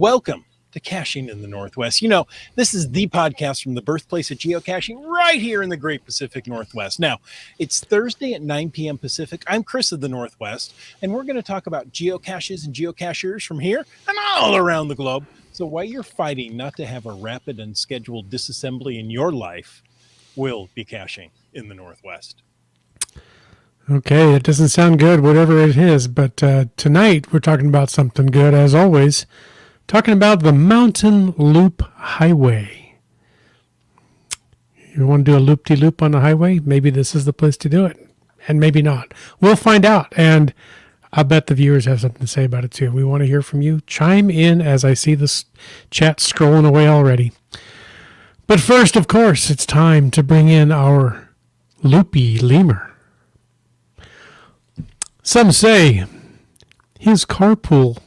Welcome to Caching in the Northwest. You know, this is the podcast from the birthplace of geocaching right here in the great Pacific Northwest. Now, it's Thursday at 9 p.m. Pacific. I'm Chris of the Northwest, and we're going to talk about geocaches and geocachers from here and all around the globe. So while you're fighting not to have a rapid and scheduled disassembly in your life, we'll be caching in the Northwest. Okay, it doesn't sound good, whatever it is, but tonight we're talking about something good, as always. Talking about the Mountain Loop Highway. You want to do a loop-de-loop on the highway? Maybe this is the place to do it, and maybe not. We'll find out, and I bet the viewers have something to say about it too. We want to hear from you. Chime in as I see this chat scrolling away already. But first, of course, it's time to bring in our loopy lemur. Some say his carpool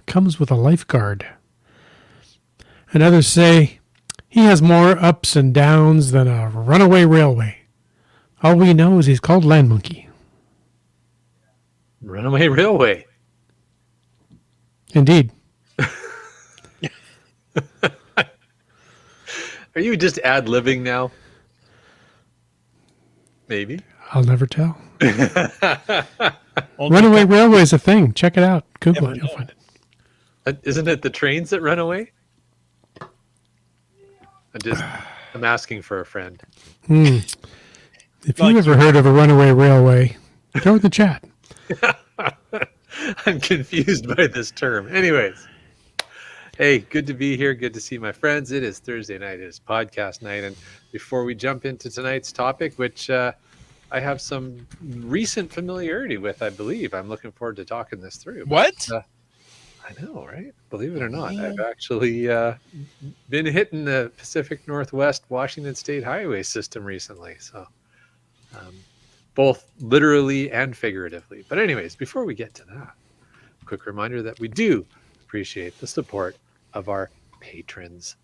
comes with a lifeguard. And others say he has more ups and downs than a runaway railway. All we know is he's called Land Monkey. Runaway railway. Indeed. Are you just ad-libbing now? Maybe. I'll never tell. Runaway railway is a thing. Check it out. Google it. You'll find it. Isn't it the trains that run away? I'm asking for a friend. If you've ever heard of a runaway railway, throw it in the chat. I'm confused by this term. Anyways, hey, good to be here. Good to see my friends. It is Thursday night. It is podcast night. And before we jump into tonight's topic, which I have some recent familiarity with, I believe. I'm looking forward to talking this through. What? I know, right? Believe it or not, I've actually been hitting the Pacific Northwest Washington State Highway system recently. So both literally and figuratively. But anyways, before we get to that, quick reminder that we do appreciate the support of our patrons.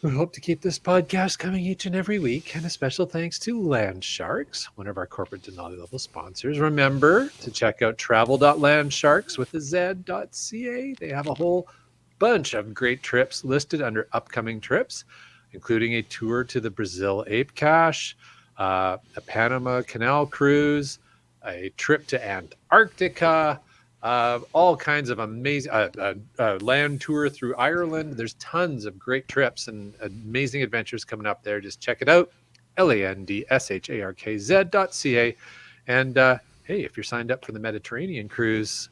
We hope to keep this podcast coming each and every week, and a special thanks to Land Sharks, one of our corporate Denali level sponsors. Remember to check out travel.landsharks with a Z.ca. They have a whole bunch of great trips listed under upcoming trips, including a tour to the Brazil Ape Cache, a Panama Canal cruise, a trip to Antarctica, all kinds of amazing land tour through Ireland. There's tons of great trips and amazing adventures coming up there. Just check it out, landsharkz.ca. And hey, if you're signed up for the Mediterranean cruise,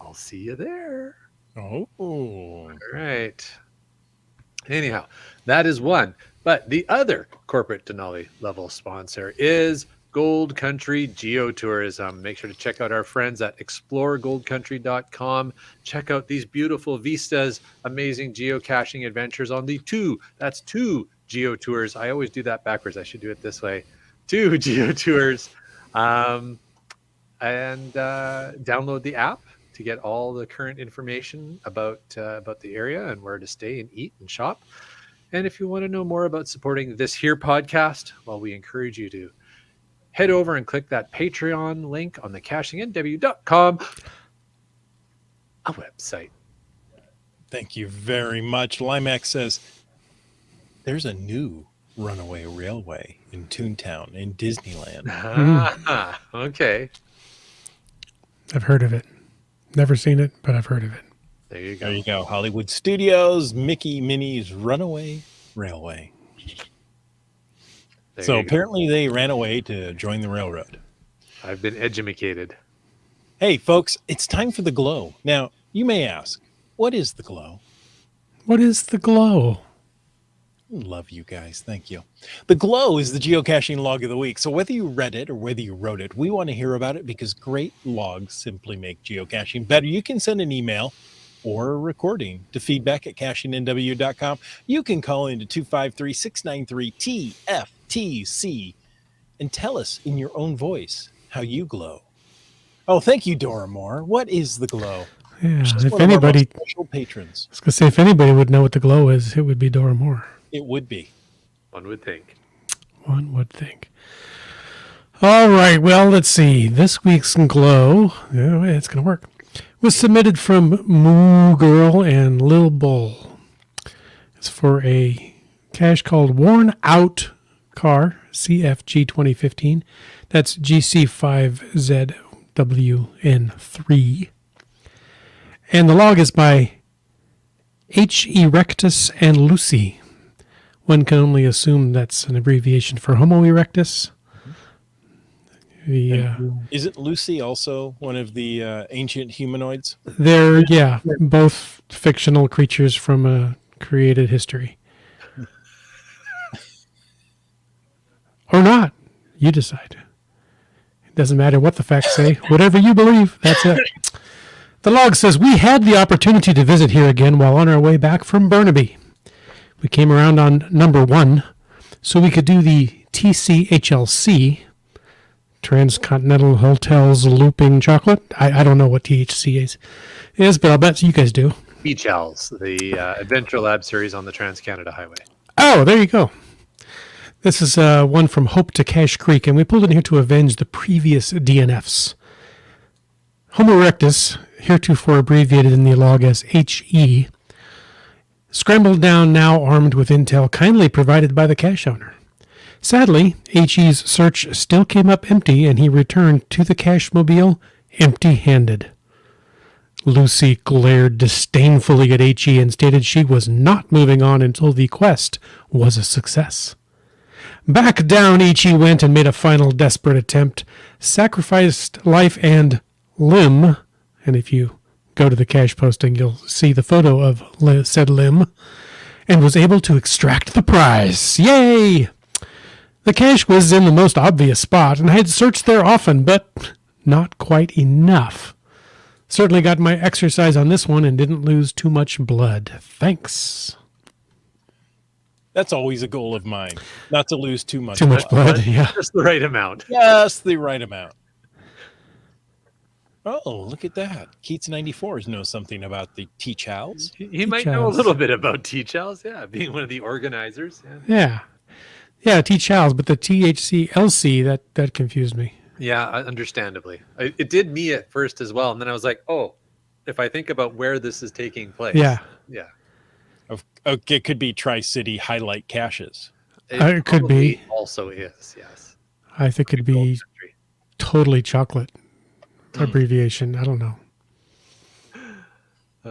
I'll see you there. Oh, all right. Anyhow, that is one. But the other corporate Denali level sponsor is Gold Country Geotourism. Make sure to check out our friends at exploregoldcountry.com. Check out these beautiful vistas, amazing geocaching adventures on the two geotours. I always do that backwards. I should do it this way. 2 geotours. And download the app to get all the current information about the area and where to stay and eat and shop. And if you want to know more about supporting this here podcast, well, we encourage you to head over and click that Patreon link on the cachingnw.com a website. thank you very much. Limax says there's a new runaway railway in Toontown in Disneyland. Okay. I've heard of it. Never seen it, but I've heard of it. There you go. There you go. Hollywood Studios, Mickey Minnie's Runaway Railway. So apparently they ran away to join the railroad. I've been educated. Hey, folks, it's time for the glow. Now, you may ask, what is the glow? What is the glow? Love you guys. Thank you. The glow is the geocaching log of the week. So whether you read it or whether you wrote it, we want to hear about it because great logs simply make geocaching better. You can send an email or a recording to feedback@cachingnw.com. You can call into 253-693-TFTC and tell us in your own voice how you glow. Oh, thank you, Dora Moore. What is the glow? Yeah, She's if one of our anybody, most special patrons. I was going to say, if anybody would know what the glow is, it would be Dora Moore. It would be. One would think. One would think. All right, well, let's see. This week's glow, it's going to work. Was submitted from Moo Girl and Lil Bull. It's for a cache called Worn Out Car, CFG 2015. That's GC5ZWN3. And the log is by H. Erectus and Lucy. One can only assume that's an abbreviation for Homo erectus. Isn't Lucy also one of the ancient humanoids? They're, both fictional creatures from a created history. Or not. You decide. It doesn't matter what the facts say. Whatever you believe, that's it. The log says, we had the opportunity to visit here again while on our way back from Burnaby. We came around on number 1, so we could do the TCHLC, Transcontinental Hotels Looping Chocolate. I don't know what THC is, but I'll bet you guys do. Beach-Owls, the Adventure Lab series on the Trans-Canada Highway. Oh, there you go. This is one from Hope to Cache Creek, and we pulled in here to avenge the previous DNFs. Homo erectus, heretofore abbreviated in the log as HE, scrambled down now armed with intel kindly provided by the cache owner. Sadly, HE's search still came up empty, and he returned to the cache mobile empty-handed. Lucy glared disdainfully at HE and stated she was not moving on until the quest was a success. Back down HE went and made a final desperate attempt, sacrificed life and limb, and if you go to the cache posting, you'll see the photo of said limb, and was able to extract the prize. Yay! The cache was in the most obvious spot, and I had searched there often, but not quite enough. Certainly got my exercise on this one and didn't lose too much blood. Thanks. That's always a goal of mine, not to lose too much blood, yeah. Just the right amount. Just the right amount. Oh, look at that. Keats 94s knows something about the T-Chals. He might know a little bit about T-Chals, being one of the organizers. Yeah, T-Chals, but the THCLC, that confused me. Yeah, understandably. It did me at first as well, and then I was like, oh, if I think about where this is taking place. Yeah. Okay, it could be Tri-City highlight caches. It could be. Also is, yes. I think it'd be totally chocolate abbreviation. I don't know.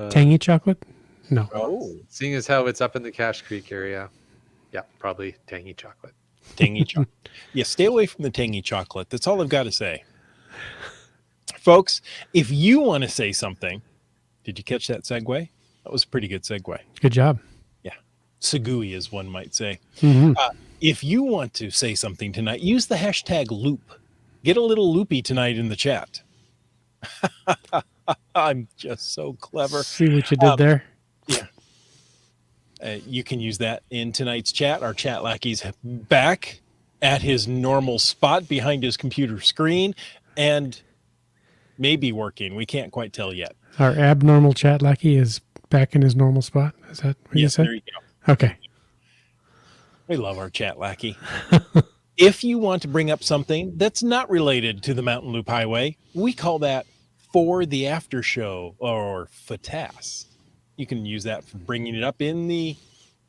Tangy chocolate? No. Oh. Seeing as how it's up in the Cache Creek area, yeah, probably tangy chocolate. Tangy chocolate. Yeah, stay away from the tangy chocolate. That's all I've got to say. Folks, if you want to say something, did you catch that segue? That was a pretty good segue. Good job. Yeah. Segui, as one might say. Mm-hmm. If you want to say something tonight, use the hashtag loop. Get a little loopy tonight in the chat. I'm just so clever. See what you did there? Yeah. You can use that in tonight's chat. Our chat lackey's back at his normal spot behind his computer screen and maybe working. We can't quite tell yet. Our abnormal chat lackey is back in his normal spot. Is that what you said? There you go. Okay. We love our chat lackey. If you want to bring up something that's not related to the Mountain Loop Highway, we call that For the After Show or FATAS. You can use that for bringing it up in the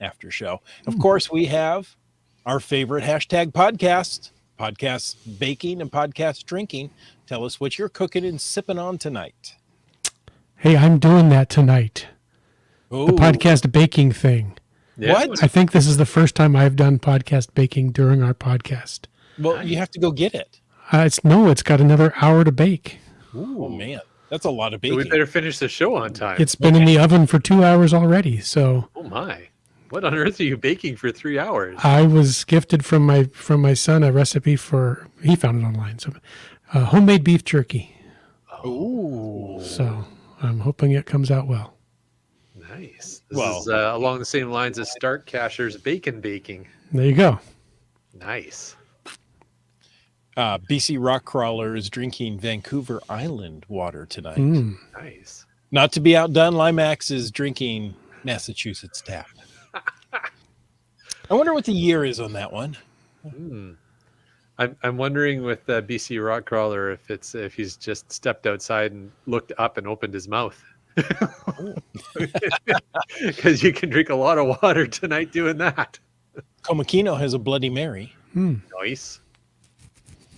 after show. Of course, we have our favorite hashtag podcast baking and podcast drinking. Tell us what you're cooking and sipping on tonight. Hey, I'm doing that tonight. Ooh. The podcast baking thing. Yeah. What? I think this is the first time I've done podcast baking during our podcast. Well, you have to go get it. It's got another hour to bake. Oh, man. That's a lot of So baking. we better finish the show on time. It's been in the oven for 2 hours already. So Oh my. What on earth are you baking for 3 hours? I was gifted from my son a recipe he found it online. So homemade beef jerky. Ooh. So I'm hoping it comes out well. Nice. This is along the same lines as Stark Casher's bacon baking. There you go. Nice. BC Rock Crawler is drinking Vancouver Island water tonight. Nice. Not to be outdone, Limax is drinking Massachusetts tap. I wonder what the year is on that one. I'm wondering with BC Rock Crawler if he's just stepped outside and looked up and opened his mouth. Because you can drink a lot of water tonight doing that. Komakino has a Bloody Mary. Nice.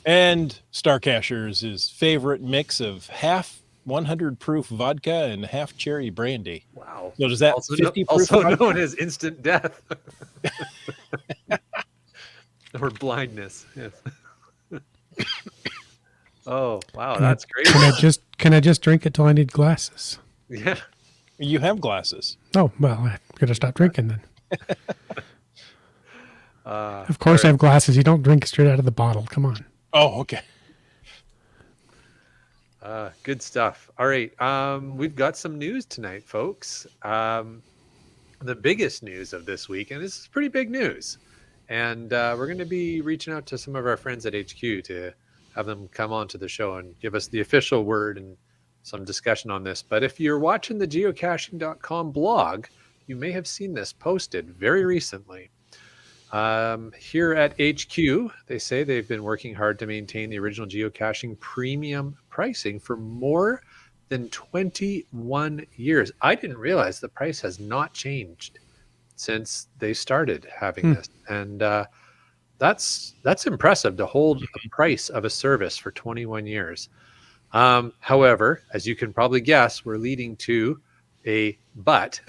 And Starcashers' favorite mix of half 100 proof vodka and half cherry brandy. Wow. So does that also 50 proof also vodka? known as instant death. Or blindness. Yes. Oh, wow, that's great. Can I just drink it till I need glasses? Yeah. You have glasses. Oh, well, I'm going to stop drinking then. Of course all I have glasses. You don't drink straight out of the bottle. Come on. Oh, okay. Good stuff. All right. We've got some news tonight, folks. The biggest news of this week, and this is pretty big news. And we're going to be reaching out to some of our friends at HQ to have them come on to the show and give us the official word and some discussion on this. But if you're watching the geocaching.com blog, you may have seen this posted very recently. Here at HQ, they say they've been working hard to maintain the original geocaching premium pricing for more than 21 years. I didn't realize the price has not changed since they started having this. And that's impressive to hold the price of a service for 21 years. However, as you can probably guess, we're leading to a but.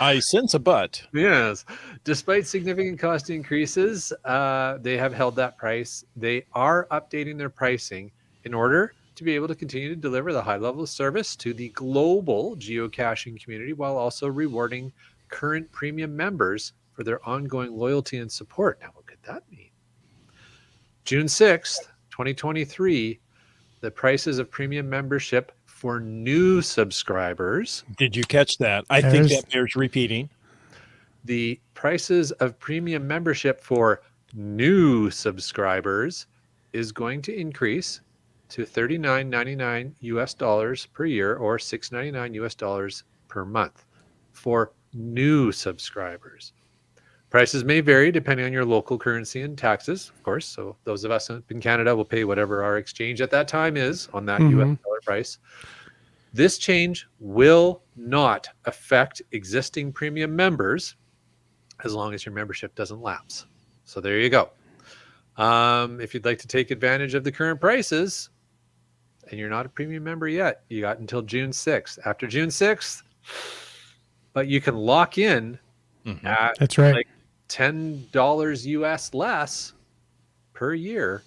I sense a but. Yes. Despite significant cost increases, they have held that price. They are updating their pricing in order to be able to continue to deliver the high level of service to the global geocaching community while also rewarding current premium members for their ongoing loyalty and support. Now, what could that mean? June 6th, 2023, the prices of premium membership for new subscribers. Did you catch that? I think that bears repeating. The prices of premium membership for new subscribers is going to increase to $39.99 US dollars per year or $6.99 US dollars per month for new subscribers. Prices may vary depending on your local currency and taxes, of course. So those of us in Canada will pay whatever our exchange at that time is on that US dollar price. This change will not affect existing premium members as long as your membership doesn't lapse. So there you go. If you'd like to take advantage of the current prices and you're not a premium member yet, you got until June 6th. After June 6th, but you can lock in at That's right. like $10 US less per year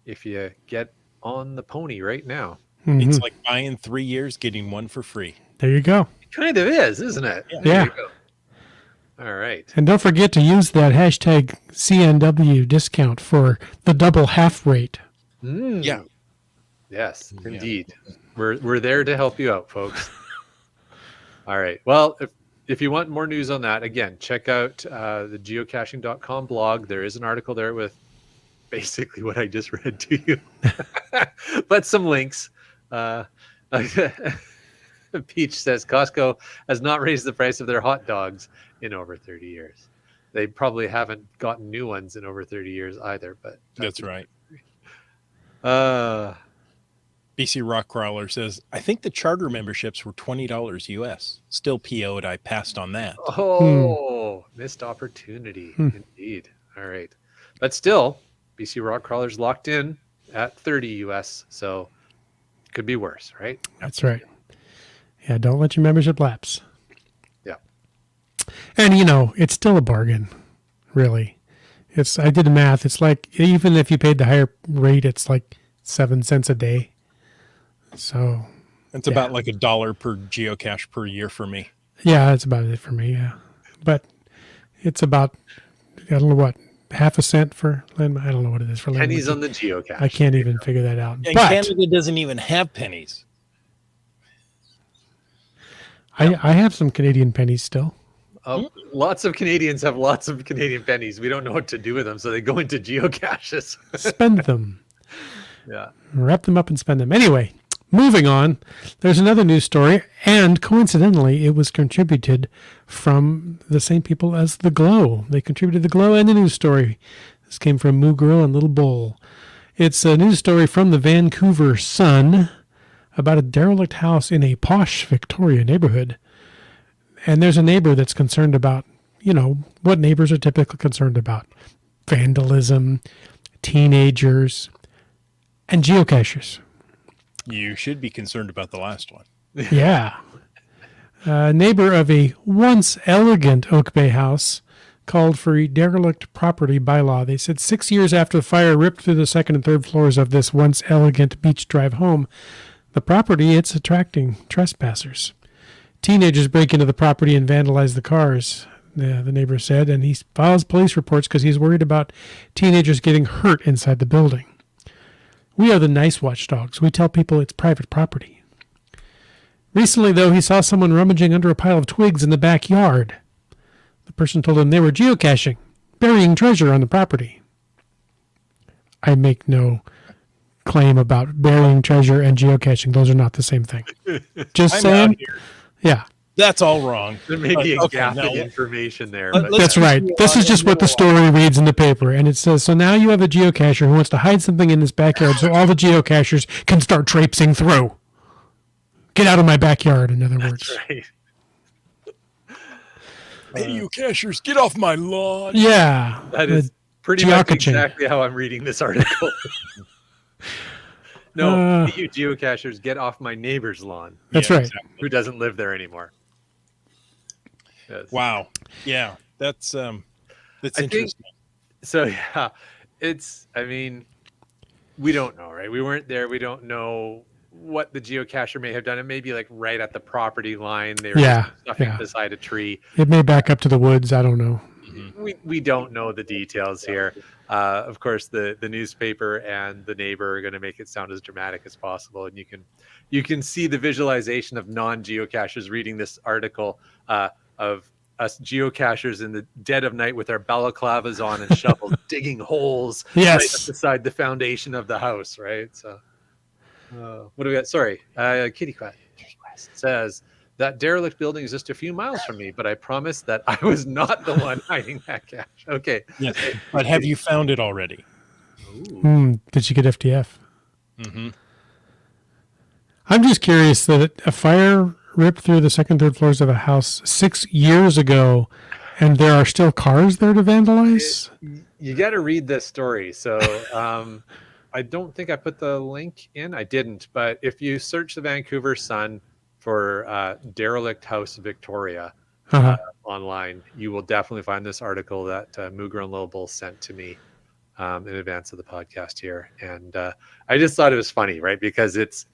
if you get on the pony right now. It's like buying 3 years, getting one for free. There you go. It kind of is, isn't it? Yeah. There you go. All right. And don't forget to use that hashtag CNW discount for the double half rate. Yeah. Yes, indeed. We're there to help you out, folks. All right. Well, if you want more news on that, again, check out the geocaching.com blog. There is an article there with basically what I just read to you, but some links. Peach says Costco has not raised the price of their hot dogs in over 30 years. They probably haven't gotten new ones in over 30 years either, but That's right. BC Rock Crawler says, I think the charter memberships were $20 US. Still PO'd. I passed on that. Oh, missed opportunity. Indeed. All right. But still, BC Rock Crawler's locked in at 30 US. So could be worse, right? That's right. Yeah, don't let your membership lapse. Yeah. And, it's still a bargain, really. I did the math. It's like, even if you paid the higher rate, it's like 7 cents a day. So it's about like $1 per geocache per year for me. Yeah, that's about it for me. Yeah. But it's about, I don't know what, half a cent for landmark. I don't know what it is for landmark. Pennies on the geocache. I can't even figure that out. And but Canada doesn't even have pennies. I have some Canadian pennies still. Lots of Canadians have lots of Canadian pennies. We don't know what to do with them, so they go into geocaches. Spend them. Yeah. Wrap them up and spend them. Anyway, moving on. There's another news story, and coincidentally, it was contributed from the same people as The Glow. They contributed The Glow and the news story. This came from Moo Girl and Little Bull. It's a news story from the Vancouver Sun about a derelict house in a posh Victoria neighborhood. And there's a neighbor that's concerned about, what neighbors are typically concerned about. Vandalism, teenagers, and geocachers. You should be concerned about the last one. Yeah. A neighbor of a once elegant Oak Bay house called for a derelict property bylaw. They said 6 years after the fire ripped through the second and third floors of this once elegant Beach Drive home, the property, it's attracting trespassers. Teenagers break into the property and vandalize the cars, the neighbor said, and he files police reports because he's worried about teenagers getting hurt inside the building. We are the nice watchdogs. We tell people it's private property. Recently, though, he saw someone rummaging under a pile of twigs in the backyard. The person told him they were geocaching, burying treasure on the property. I make no claim about burying treasure and geocaching. Those are not the same thing. Just I'm saying. out here. Yeah, That's all wrong. There may be a Okay, gap no. in information there. Let- But let's that's right. continue This on is just and what the go on. story reads in the paper. And it says, so now you have a geocacher who wants to hide something in his backyard so all the geocachers can start traipsing through. Get out of my backyard, in other words. that's right. Hey, you cashers, get off my lawn. Yeah. That is pretty much geocaching. exactly how I'm reading this article. No, you geocachers, get off my neighbor's lawn, That's Yeah, right. exactly. who doesn't live there anymore. Yes. Wow. Yeah, that's I think- interesting. So yeah, we don't know, right? We weren't there. We don't know what the geocacher may have done. It may be like right at the property line. They were Yeah, just stuffing yeah. beside a tree. It may back up to the woods. I don't know. We don't know the details here. Of course, the newspaper and the neighbor are going to make it sound as dramatic as possible, and you can see the visualization of non-geocachers reading this article of us geocachers in the dead of night with our balaclavas on and shovels, digging holes Yes. right up beside the foundation of the house. Right. So, what do we got? Sorry, Kitty Quest says. That derelict building is just a few miles from me, but I promise that I was not the one hiding that cache. Okay. Yes, but have you found it already? Ooh. Did you get FDF? Mm-hmm. I'm just curious that a fire ripped through the second, third floors of a house 6 years ago, and there are still cars there to vandalize? You got to read this story. So I don't think I put the link in. I didn't. But if you search the Vancouver Sun for derelict house Victoria Uh-huh. online, you will definitely find this article that Mooger and Little Bull sent to me in advance of the podcast here. And I just thought it was funny, right? Because it's,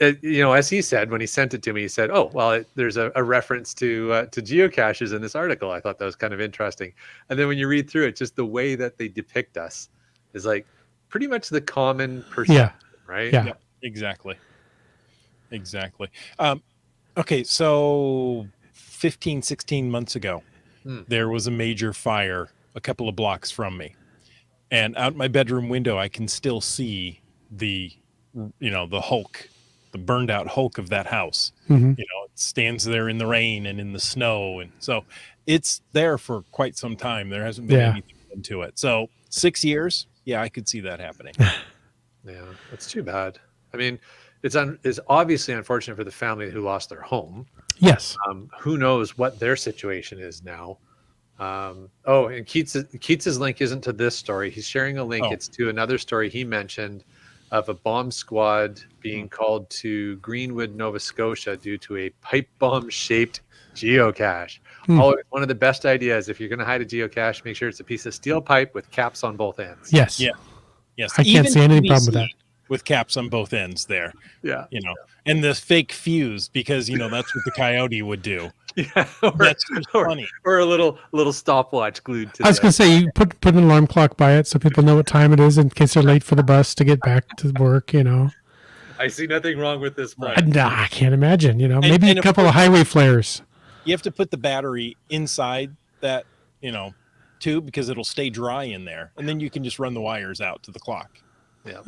as he said, when he sent it to me, he said, oh, well, there's a reference to geocaches in this article. I thought that was kind of interesting. And then when you read through it, just the way that they depict us is like pretty much the common perception, right? Yeah. Yeah, exactly. Okay, so 15, 16 months ago, there was a major fire a couple of blocks from me. And out my bedroom window, I can still see the hulk, the burned out hulk of that house. Mhm. It stands there in the rain and in the snow. And so it's there for quite some time. There hasn't been Yeah. anything done to it. So 6 years, yeah, I could see that happening. Yeah, that's too bad. I mean, it's obviously unfortunate for the family who lost their home. Yes. Who knows what their situation is now? And Keats's link isn't to this story. He's sharing a link. Oh. It's to another story he mentioned of a bomb squad being called to Greenwood, Nova Scotia, due to a pipe bomb shaped geocache. Always one of the best ideas. If you're going to hide a geocache, make sure it's a piece of steel pipe with caps on both ends. Yes. Yeah. Yes, I can't even see any problem with PVC that. with caps on both ends there, Yeah. and the fake fuse, because that's what the coyote would do. Yeah. That's just funny. Or a little stopwatch glued to I was the going to say, you put an alarm clock by it so people know what time it is in case they're late for the bus to get back to work, I see nothing wrong with this plan. I can't imagine, maybe and a of couple of course- highway flares. You have to put the battery inside that tube because it'll stay dry in there, and then you can just run the wires out to the clock.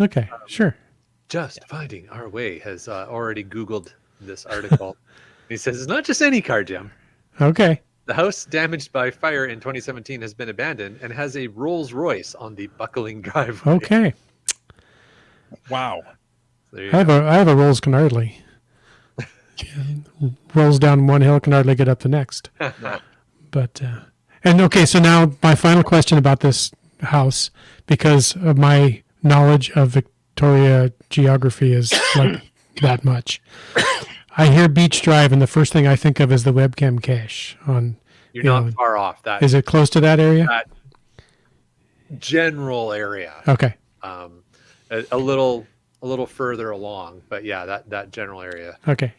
Okay, sure. Just Finding Our Way has already Googled this article. He says it's not just any car, Jim. Okay. The house damaged by fire in 2017 has been abandoned and has a Rolls Royce on the buckling driveway. Okay. Wow. There you I have go. a Rolls Canardly. Rolls down one hill, can hardly get up the next. But and okay, so now my final question about this house, because of my knowledge of Victoria geography is like that much. I hear Beach Drive, and the first thing I think of is the webcam cache. On You're you not know, far off. That is it close to that area? that general area. Okay. A little further along, but yeah, that general area. Okay.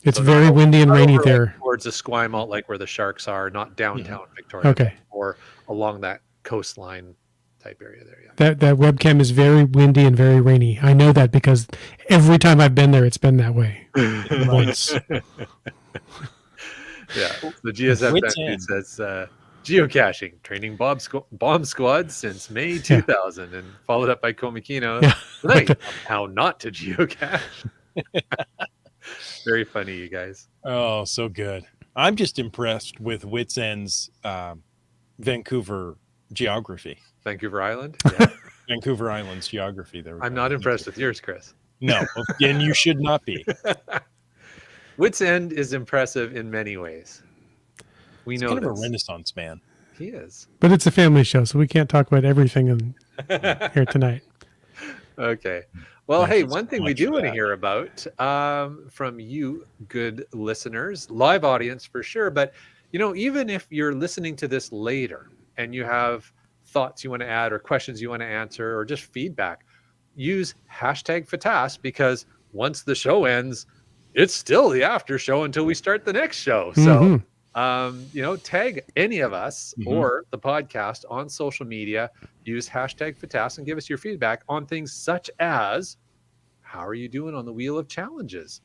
It's So very not- windy and not rainy over, there. like, towards the Esquimalt, like where the sharks are, not downtown Victoria, Okay. or along that coastline type area there. Yeah. That webcam is very windy and very rainy. I know that because every time I've been there, it's been that way. Once. Yeah. The GSF Wits feed End. says geocaching training bomb squad since May 2000, and followed up by Komikino Yeah. tonight on how not to geocache. Very funny, you guys. Oh, so good. I'm just impressed with Wits End's Vancouver geography. Vancouver Island. Yeah. Vancouver Island's geography. There we I'm go. not impressed with yours, Chris. No, and you should not be. Wits End is impressive in many ways. We He's know kind of a this. Renaissance man. He is. But it's a family show, so we can't talk about everything here tonight. Okay. Well, Thank hey, you so one thing we much do for want to that. hear about from you, good listeners, live audience for sure. But, even if you're listening to this later and you have thoughts you want to add or questions you want to answer or just feedback, use hashtag FATAS, because once the show ends, it's still the after show until we start the next show. So, tag any of us or the podcast on social media, use hashtag FATAS, and give us your feedback on things such as, how are you doing on the Wheel of Challenges?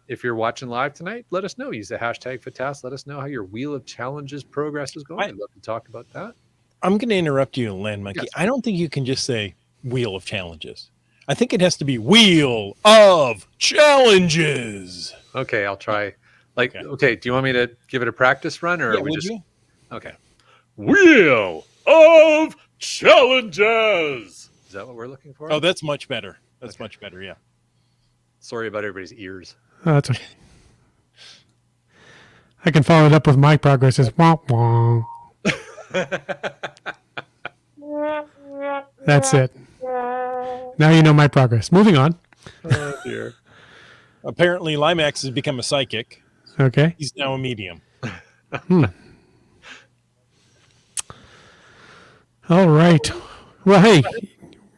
If you're watching live tonight, let us know. Use the hashtag FATAS. Let us know how your Wheel of Challenges progress is going. I'd love to talk about that. I'm going to interrupt you, Land Monkey. Yes. I don't think you can just say Wheel of Challenges. I think it has to be Wheel of Challenges. Okay, I'll try. Okay, do you want me to give it a practice run, or Yeah, are we would just you? okay? Wheel of Challenges. Is that what we're looking for? Oh, that's much better. That's much better. Yeah. Sorry about everybody's ears. Oh, that's okay. I can follow it up with my progress is wah wah. That's it. Now you know my progress. Moving on. Oh dear. Apparently, Limax has become a psychic. Okay. He's now a medium. All right. Well, hey,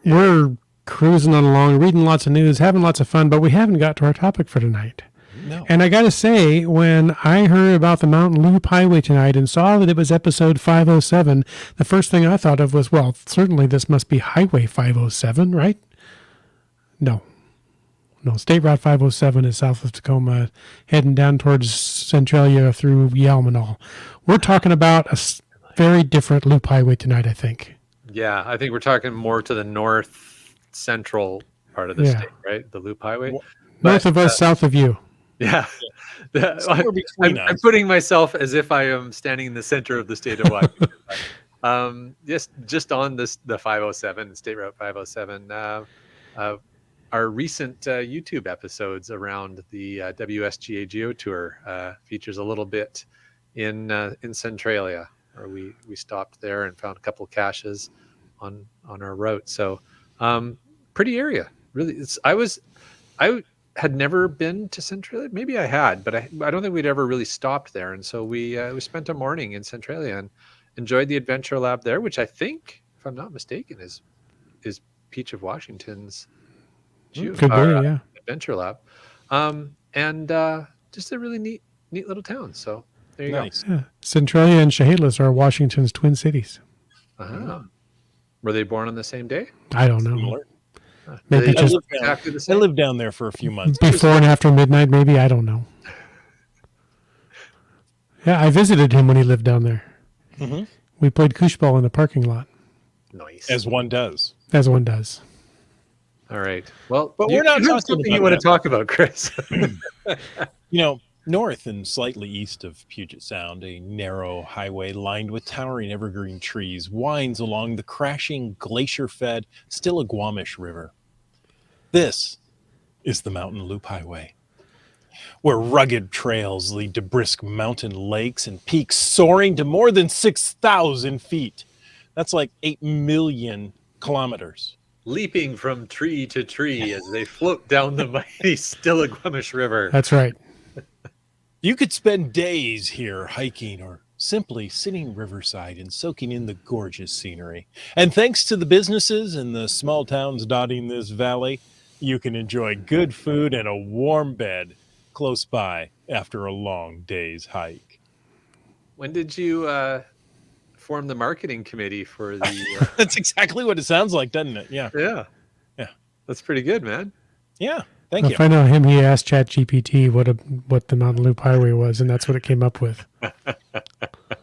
we're cruising on along, reading lots of news, having lots of fun, but we haven't got to our topic for tonight. No. And I got to say, when I heard about the Mountain Loop Highway tonight and saw that it was episode 507, the first thing I thought of was, well, certainly this must be Highway 507, right? No, State Route 507 is south of Tacoma, heading down towards Centralia through Yalmanal. We're talking about a very different loop highway tonight, I think. Yeah, I think we're talking more to the north central part of the Yeah. state, right? The Loop Highway. North But, of us, south of you. Yeah. Somewhere between I'm us. putting myself as if I am standing in the center of the state of Washington. Just on the 507, State Route 507. Our recent YouTube episodes around the WSGA Geo Tour features a little bit in Centralia, where we stopped there and found a couple of caches on our route. So pretty area, really. I had never been to Centralia. Maybe I had, but I don't think we'd ever really stopped there. And so we spent a morning in Centralia and enjoyed the Adventure Lab there, which I think, if I'm not mistaken, is Peach of Washington's Could be, yeah. Adventure Lab. And just a really neat little town. So there you Nice. Yeah. Centralia and Chehalis are Washington's twin cities. go. Uh-huh. Were they born on the same day? I don't know. Similar. Maybe They just look exactly the I same. lived down there for a few months. before and after midnight, maybe. I don't know. Yeah, I visited him when he lived down there. Mhm. We played kooshball in the parking lot, Nice. As one does. as one does. All right. Well, But we're not you have talking something about you want that. to talk about, Chris. You know, North and slightly east of Puget Sound, a narrow highway lined with towering evergreen trees winds along the crashing, glacier-fed Stillaguamish River. This is the Mountain Loop Highway, where rugged trails lead to brisk mountain lakes and peaks soaring to more than 6,000 feet. That's like 8 million kilometers. Leaping from tree to tree as they float down the mighty Stillaguamish River. That's right. You could spend days here hiking or simply sitting riverside and soaking in the gorgeous scenery. And thanks to the businesses and the small towns dotting this valley, you can enjoy good food and a warm bed close by after a long day's hike. When did you form the marketing committee for the... That's exactly what it sounds like, doesn't it? Yeah. Yeah. Yeah. That's pretty good, man. Yeah. Thank you. If I know him, he asked ChatGPT what the Mountain Loop Highway was, and that's what it came up with.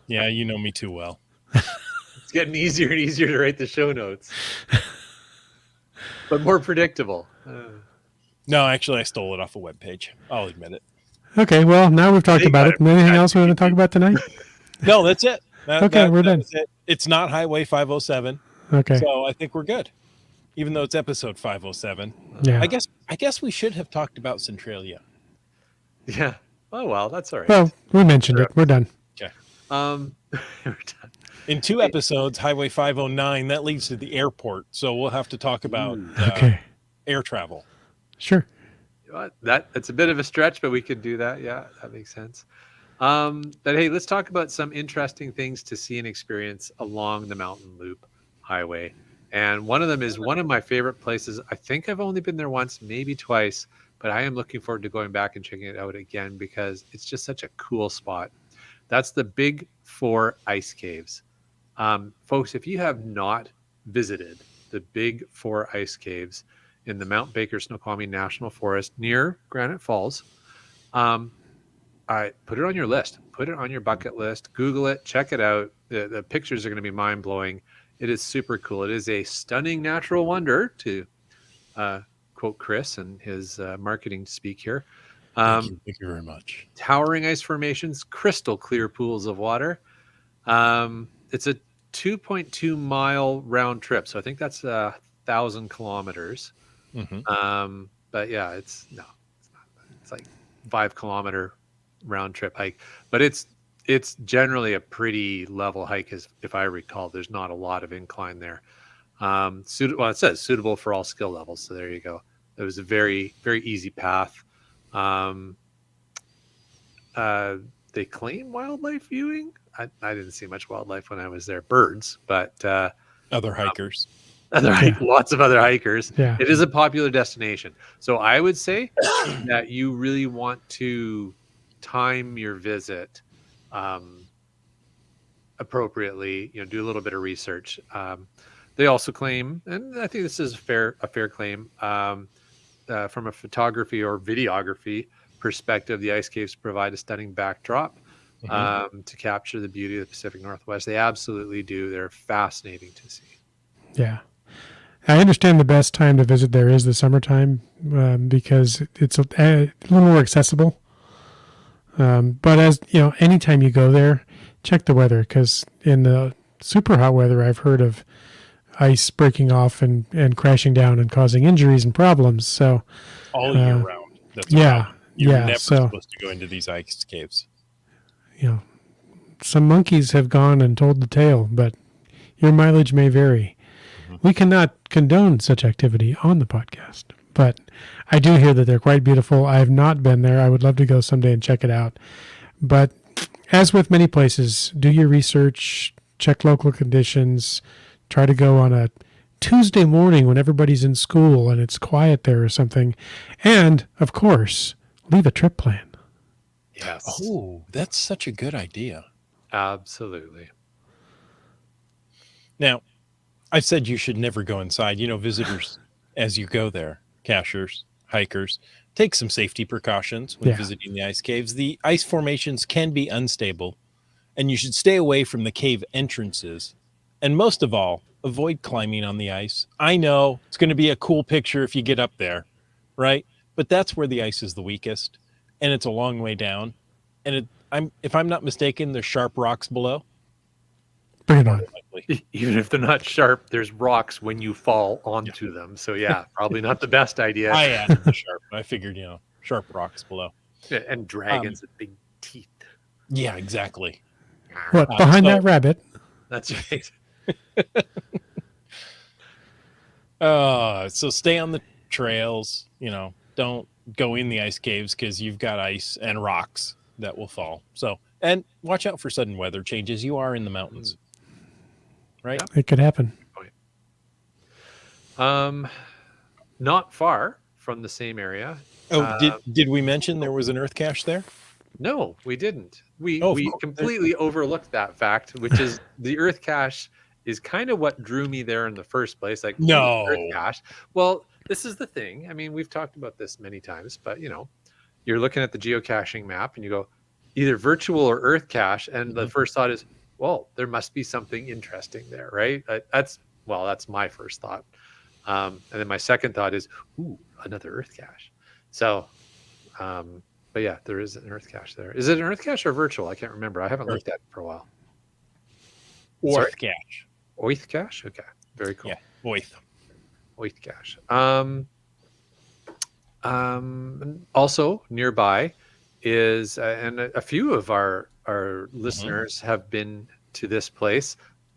Yeah, you know me too well. It's getting easier and easier to write the show notes. But more predictable. No, actually, I stole it off a webpage. I'll admit it. Okay, well, now we've talked about it. Anything else we want to talk about tonight? No, that's it. We're done. It. It's not Highway 507. Okay. So I think we're good. Even though it's episode 507. Yeah. I guess we should have talked about Centralia. Yeah. Oh, well, that's all right. Well, we mentioned it. We're done. Okay. We're done. In 2 episodes, Highway 509, that leads to the airport. So we'll have to talk about air travel. Sure. That's a bit of a stretch, but we could do that. Yeah, that makes sense. But hey, let's talk about some interesting things to see and experience along the Mountain Loop Highway. And one of them is one of my favorite places. I think I've only been there once, maybe twice, but I am looking forward to going back and checking it out again because it's just such a cool spot. That's the Big Four Ice Caves. Folks, if you have not visited the Big Four Ice Caves in the Mount Baker Snoqualmie National Forest near Granite Falls, I put it on your list. Put it on your bucket list. Google it. Check it out. The pictures are going to be mind-blowing. It is super cool. It is a stunning natural wonder, to quote Chris and his marketing speak here. Thank you very much. Towering ice formations, crystal clear pools of water. It's a 2.2 mile round trip. So I think that's 1,000 kilometers. Mm-hmm. But yeah, it's not. It's like 5 kilometer round trip hike, but it's generally a pretty level hike, as if I recall. There's not a lot of incline there. It says suitable for all skill levels, so there you go. It was a very, very easy path. They claim wildlife viewing. I didn't see much wildlife when I was there. Birds, but Other hikers. Lots of other hikers. Yeah. It is a popular destination, so I would say that you really want to time your visit appropriately. Do a little bit of research. They also claim, and I think this is a fair claim, from a photography or videography perspective, the ice caves provide a stunning backdrop to capture the beauty of the Pacific Northwest. They absolutely do. They're fascinating to see. Yeah. I understand the best time to visit there is the summertime because it's a little more accessible. But as you know, anytime you go there, check the weather, because in the super hot weather, I've heard of ice breaking off and crashing down and causing injuries and problems. So all year round. That's You're never supposed to go into these ice caves. Some monkeys have gone and told the tale, but your mileage may vary. Mm-hmm. We cannot condone such activity on the podcast, but I do hear that they're quite beautiful. I have not been there. I would love to go someday and check it out. But as with many places, do your research, check local conditions, try to go on a Tuesday morning when everybody's in school and it's quiet there or something. And, of course, leave a trip plan. Yes. Oh, that's such a good idea. Absolutely. Now, I've said you should never go inside. Visitors, as you go there, cachers, hikers, take some safety precautions when visiting the ice caves. The ice formations can be unstable, and you should stay away from the cave entrances. And most of all, avoid climbing on the ice. I know it's going to be a cool picture if you get up there, right? But that's where the ice is the weakest. and it's a long way down. And if I'm not mistaken, there's sharp rocks below. Bring it on. Even if they're not sharp, there's rocks when you fall onto them. So yeah, probably not the best idea. I added the sharp. I figured, sharp rocks below. Yeah, and dragons with big teeth. Yeah, exactly. What, behind that rabbit? That's right. So stay on the trails. Don't go in the ice caves because you've got ice and rocks that will fall. So, and watch out for sudden weather changes. You are in the mountains, right? It could happen. Not far from the same area. Oh, did we mention there was an earth cache there? No, we didn't. We Oh, completely overlooked that fact, which is the earth cache is kind of what drew me there in the first place. Like, No. earth cache. Well, this is the thing. I mean, we've talked about this many times, but you're looking at the geocaching map and you go either virtual or earth cache, and the first thought is, well, there must be something interesting there, right? That's my first thought. And then my second thought is, ooh, another earth cache. So, but yeah, there is an earth cache there. Is it an earth cache or virtual? I can't remember. I haven't looked at it for a while. Earth cache. Oith cache? Okay. Very cool. Yeah, Oith. Oith cache. Also nearby is, and a few of our listeners have been to this place,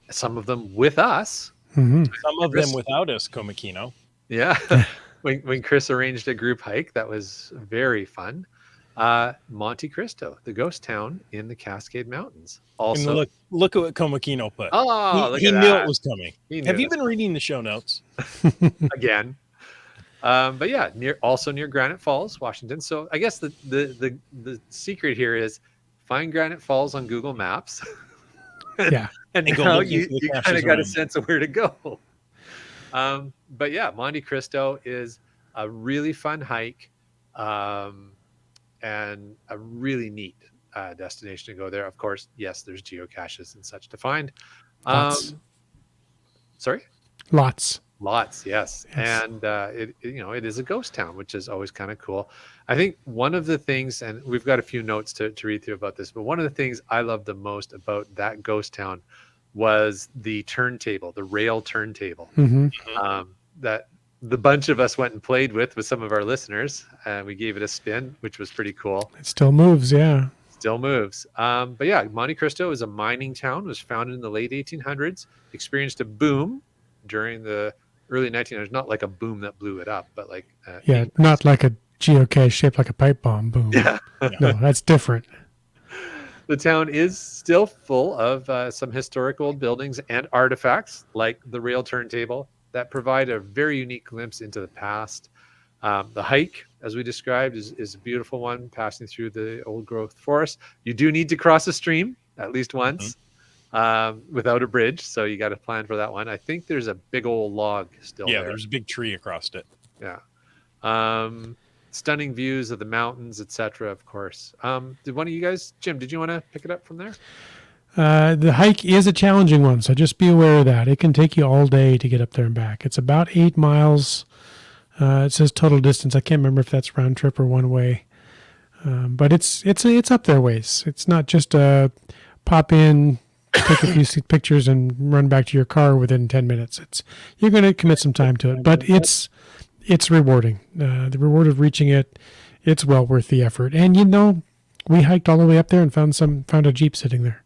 some of them with us. Mm-hmm. Some of them without us, Komakino. Yeah. when Chris arranged a group hike, that was very fun. Monte Cristo, the ghost town in the Cascade Mountains. Also, and look at what Komakino put. Oh, he knew it was coming. Have you this. been reading the show notes? Again? But yeah, near Granite Falls, Washington. So I guess the secret here is find Granite Falls on Google Maps. Yeah. and now you kind of got a sense of where to go. But yeah, Monte Cristo is a really fun hike, and a really neat destination to go there. Of course, yes, there's geocaches and such to find. Lots. Sorry? Lots, yes. And it is a ghost town, which is always kind of cool. I think one of the things, and we've got a few notes to read through about this, but one of the things I love the most about that ghost town was the turntable, the rail turntable, that the bunch of us went and played with some of our listeners, and we gave it a spin, which was pretty cool. It still moves, yeah. Still moves. But yeah, Monte Cristo is a mining town, was founded in the late 1800s, experienced a boom during the early 1900s, not like a boom that blew it up, but like... not like a geocache shaped like a pipe bomb boom. Yeah. No, that's different. The town is still full of some historic old buildings and artifacts, like the rail turntable, that provide a very unique glimpse into the past. The hike, as we described, is a beautiful one, passing through the old growth forest. You do need to cross a stream at least once without a bridge, so you got to plan for that one. I think there's a big old log still there. Yeah, there's a big tree across it. Yeah. Stunning views of the mountains, etc., of course. Did one of you guys, Jim, did you want to pick it up from there? The hike is a challenging one, so just be aware of that. It can take you all day to get up there and back. It's about 8 miles. It says total distance. I can't remember if that's round trip or one way. But it's up there ways. It's not just a pop in, take a few pictures, and run back to your car within 10 minutes. You're going to commit some time to it, but it's rewarding. The reward of reaching it, it's well worth the effort. And we hiked all the way up there and found a Jeep sitting there.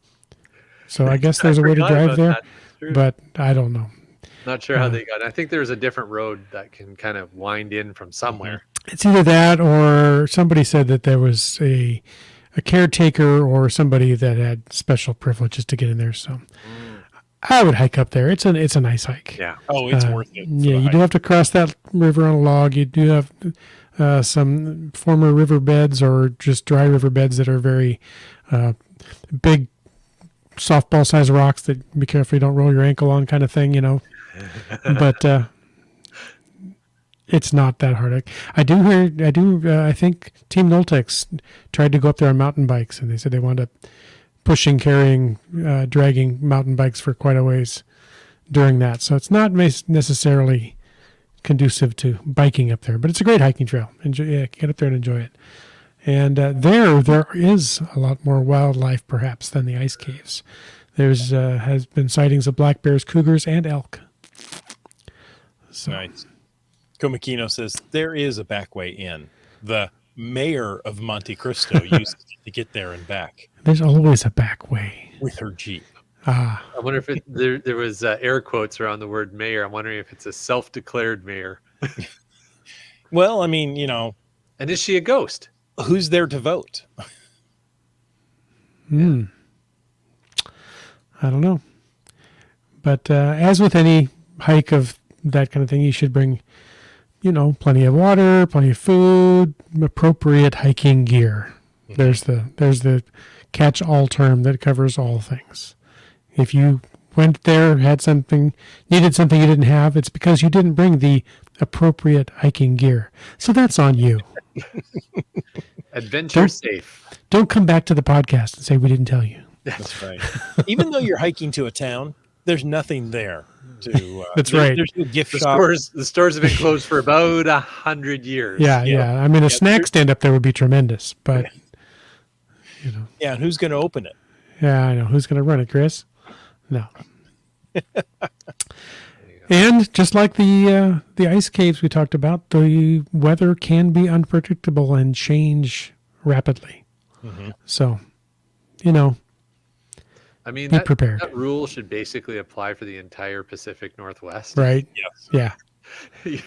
So I guess there's a way to drive there, but I don't know. Not sure how they got it. I think there's a different road that can kind of wind in from somewhere. It's either that or somebody said that there was a caretaker or somebody that had special privileges to get in there. So I would hike up there. It's a nice hike. Yeah. Oh, it's worth it. Yeah, you do have to cross that river on a log. You do have some former riverbeds or just dry riverbeds that are very big, softball-sized rocks that be careful you don't roll your ankle on, kind of thing, But it's not that hard. I think Team Noltex tried to go up there on mountain bikes, and they said they wound up pushing, carrying, dragging mountain bikes for quite a ways during that. So it's not necessarily conducive to biking up there, but it's a great hiking trail. Get up there and enjoy it. And there is a lot more wildlife, perhaps, than the ice caves. There's has been sightings of black bears, cougars, and elk. So, Nice. Komakino says there is a back way in. The mayor of Monte Cristo used to get there and back there's always a back way. with her Jeep. Ah, I wonder if there was air quotes around the word mayor. I'm wondering if it's a self-declared mayor. Well, I mean, you know, And is she a ghost? who's there to vote? I don't know. But as with any hike of that kind of thing, you should bring, plenty of water, plenty of food, appropriate hiking gear. There's the catch-all term that covers all things. If you went there, needed something you didn't have, it's because you didn't bring the appropriate hiking gear. So that's on you. Adventure safe. Don't come back to the podcast and say we didn't tell you. That's right. Even though you're hiking to a town, there's nothing there to. That's right. There's no gift The shop. stores have been closed for about 100 years. Yeah. I mean, a snack stand up there would be tremendous, but Yeah, and who's going to open it? yeah, I know. Who's going to run it, Chris? No. And just like the ice caves we talked about, the weather can be unpredictable and change rapidly. Mhm. So, I mean, be prepared. that rule should basically apply for the entire Pacific Northwest. Right? Yes. Yeah.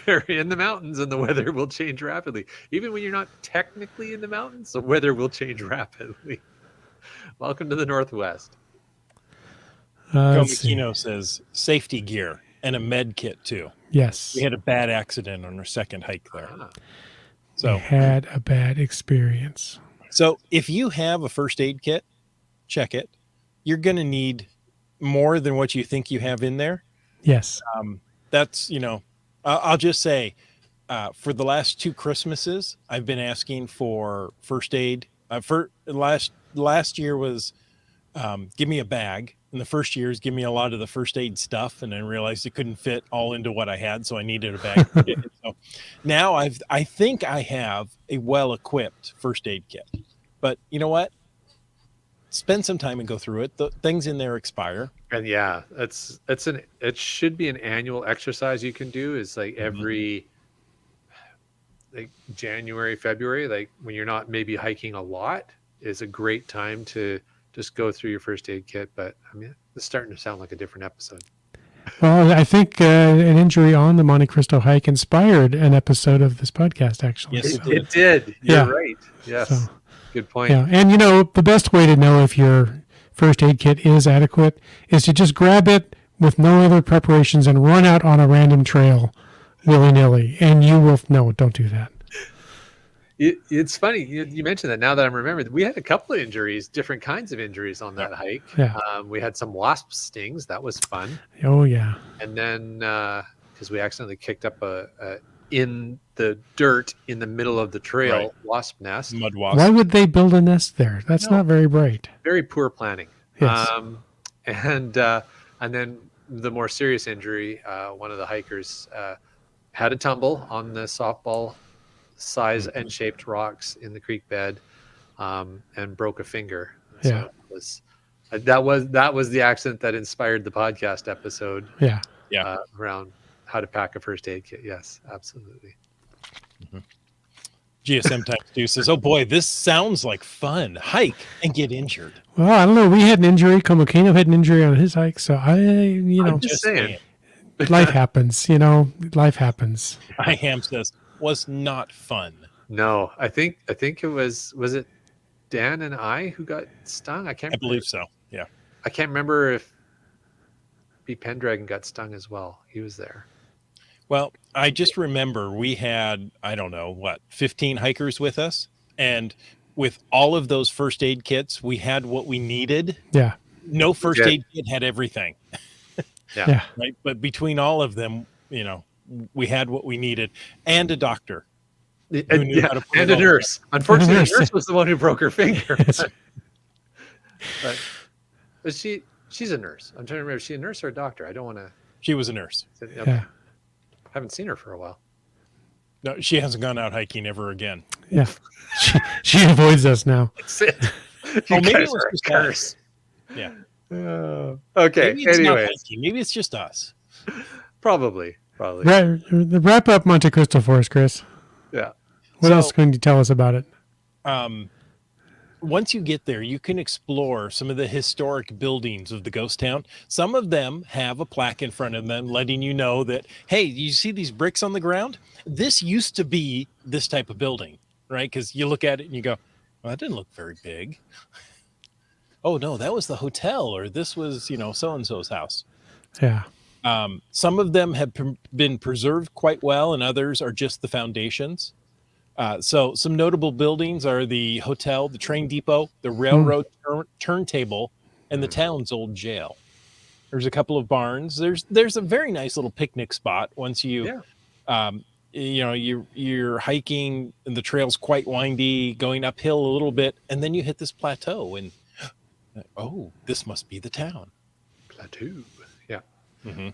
You're in the mountains and the weather will change rapidly. Even when you're not technically in the mountains, the weather will change rapidly. Welcome to the Northwest. Let's see. Komakino says safety gear and a med kit too. Yes. We had a bad accident on our second hike there. Ah, We So, had a bad experience. so if you have a first aid kit, check it. You're going to need more than what you think you have in there. Yes. That's, I'll just say, for the last 2 Christmases, I've been asking for first aid. For last year was give me a bag, and the first year is give me a lot of the first aid stuff, and I realized it couldn't fit all into what I had, so I needed a bag. So now I think I have a well-equipped first aid kit. But you know what? Spend some time and go through it. The things in there expire. and yeah, it should be an annual exercise you can do. Is like every like January, February, like when you're not maybe hiking a lot, is a great time to just go through your first aid kit. But I mean, it's starting to sound like a different episode. Well, I think an injury on the Monte Cristo hike inspired an episode of this podcast, actually. Yes, So, It did. You're Yeah. right. Yes. So, Good point. yeah. And, the best way to know if your first aid kit is adequate is to just grab it with no other preparations and run out on a random trail willy-nilly. And you will, no, don't do that. It's funny you mentioned that. Now that I'm remembering, we had a couple of injuries, different kinds of injuries on that hike. Yeah. We had some wasp stings. That was fun. Oh, yeah. And then because we accidentally kicked up a in the dirt in the middle of the trail Right. wasp nest. Mud wasp. Why would they build a nest there? That's No. not very bright. Very poor planning. Yes. And then the more serious injury, one of the hikers had a tumble on the softball size and shaped rocks in the creek bed, and broke a finger. Yeah. That was the accident that inspired the podcast episode Yeah. around how to pack a first aid kit. Yes, absolutely. GSM Times 2 says, oh boy, this sounds like fun. Hike and get injured. Well, I don't know. We had an injury. Komokino had an injury on his hike. So I'm just saying. life happens. Life happens. Iham says, was not fun. No, I think it was it Dan and I who got stung? I believe so. Yeah. I can't remember if B Pendragon got stung as well. He was there. Well, I just remember we had, 15 hikers with us. And with all of those first aid kits, we had what we needed. Yeah. No first Okay. aid kit had everything. Yeah. Right. But between all of them, we had what we neted, and a doctor. knew how to put And it a all nurse. Unfortunately, nurse. the nurse was the one who broke her finger. Yes. But she's a nurse. I'm trying to remember. Is she a nurse or a doctor? I don't want to. She was a nurse. Okay. Yeah. Haven't seen her for a while. No, she hasn't gone out hiking ever again. Yeah. She avoids us now. That's it. You maybe guys it was are a just curse. us. Yeah. Okay. Maybe it's not Anyways, hiking. Maybe it's just us. probably. Wrap up Monte Cristo for us, Chris. Yeah. What else can you tell us about it? Once you get there, you can explore some of the historic buildings of the ghost town. Some of them have a plaque in front of them letting you know that, hey, you see these bricks on the ground? This used to be this type of building, right? Because you look at it and you go, well, that didn't look very big. Oh, no, that was the hotel, or this was, so-and-so's house. Yeah. Some of them have been preserved quite well, and others are just the foundations. So some notable buildings are the hotel, the train depot, the railroad turntable, and the town's old jail. There's a couple of barns. There's a very nice little picnic spot once you, you're hiking and the trail's quite windy, going uphill a little bit, and then you hit this plateau and, oh, this must be the town. Plateau. Yeah.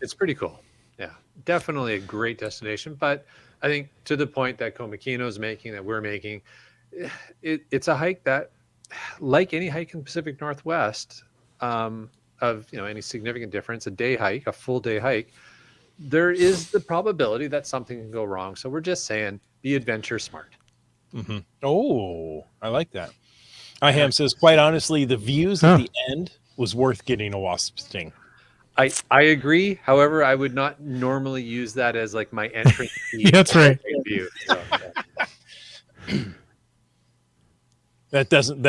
It's pretty cool. Yeah. Definitely a great destination. But I think to the point that Komakino is making, that we're making, it's a hike that, like any hike in the Pacific Northwest, of any significant difference, a day hike, a full day hike, there is the probability that something can go wrong. So we're just saying, be adventure smart. Oh, I like that. Iham says, quite honestly, the views at the end was worth getting a wasp sting. I agree. However, I would not normally use that as like my entrance fee. That's right. View, so, yeah. That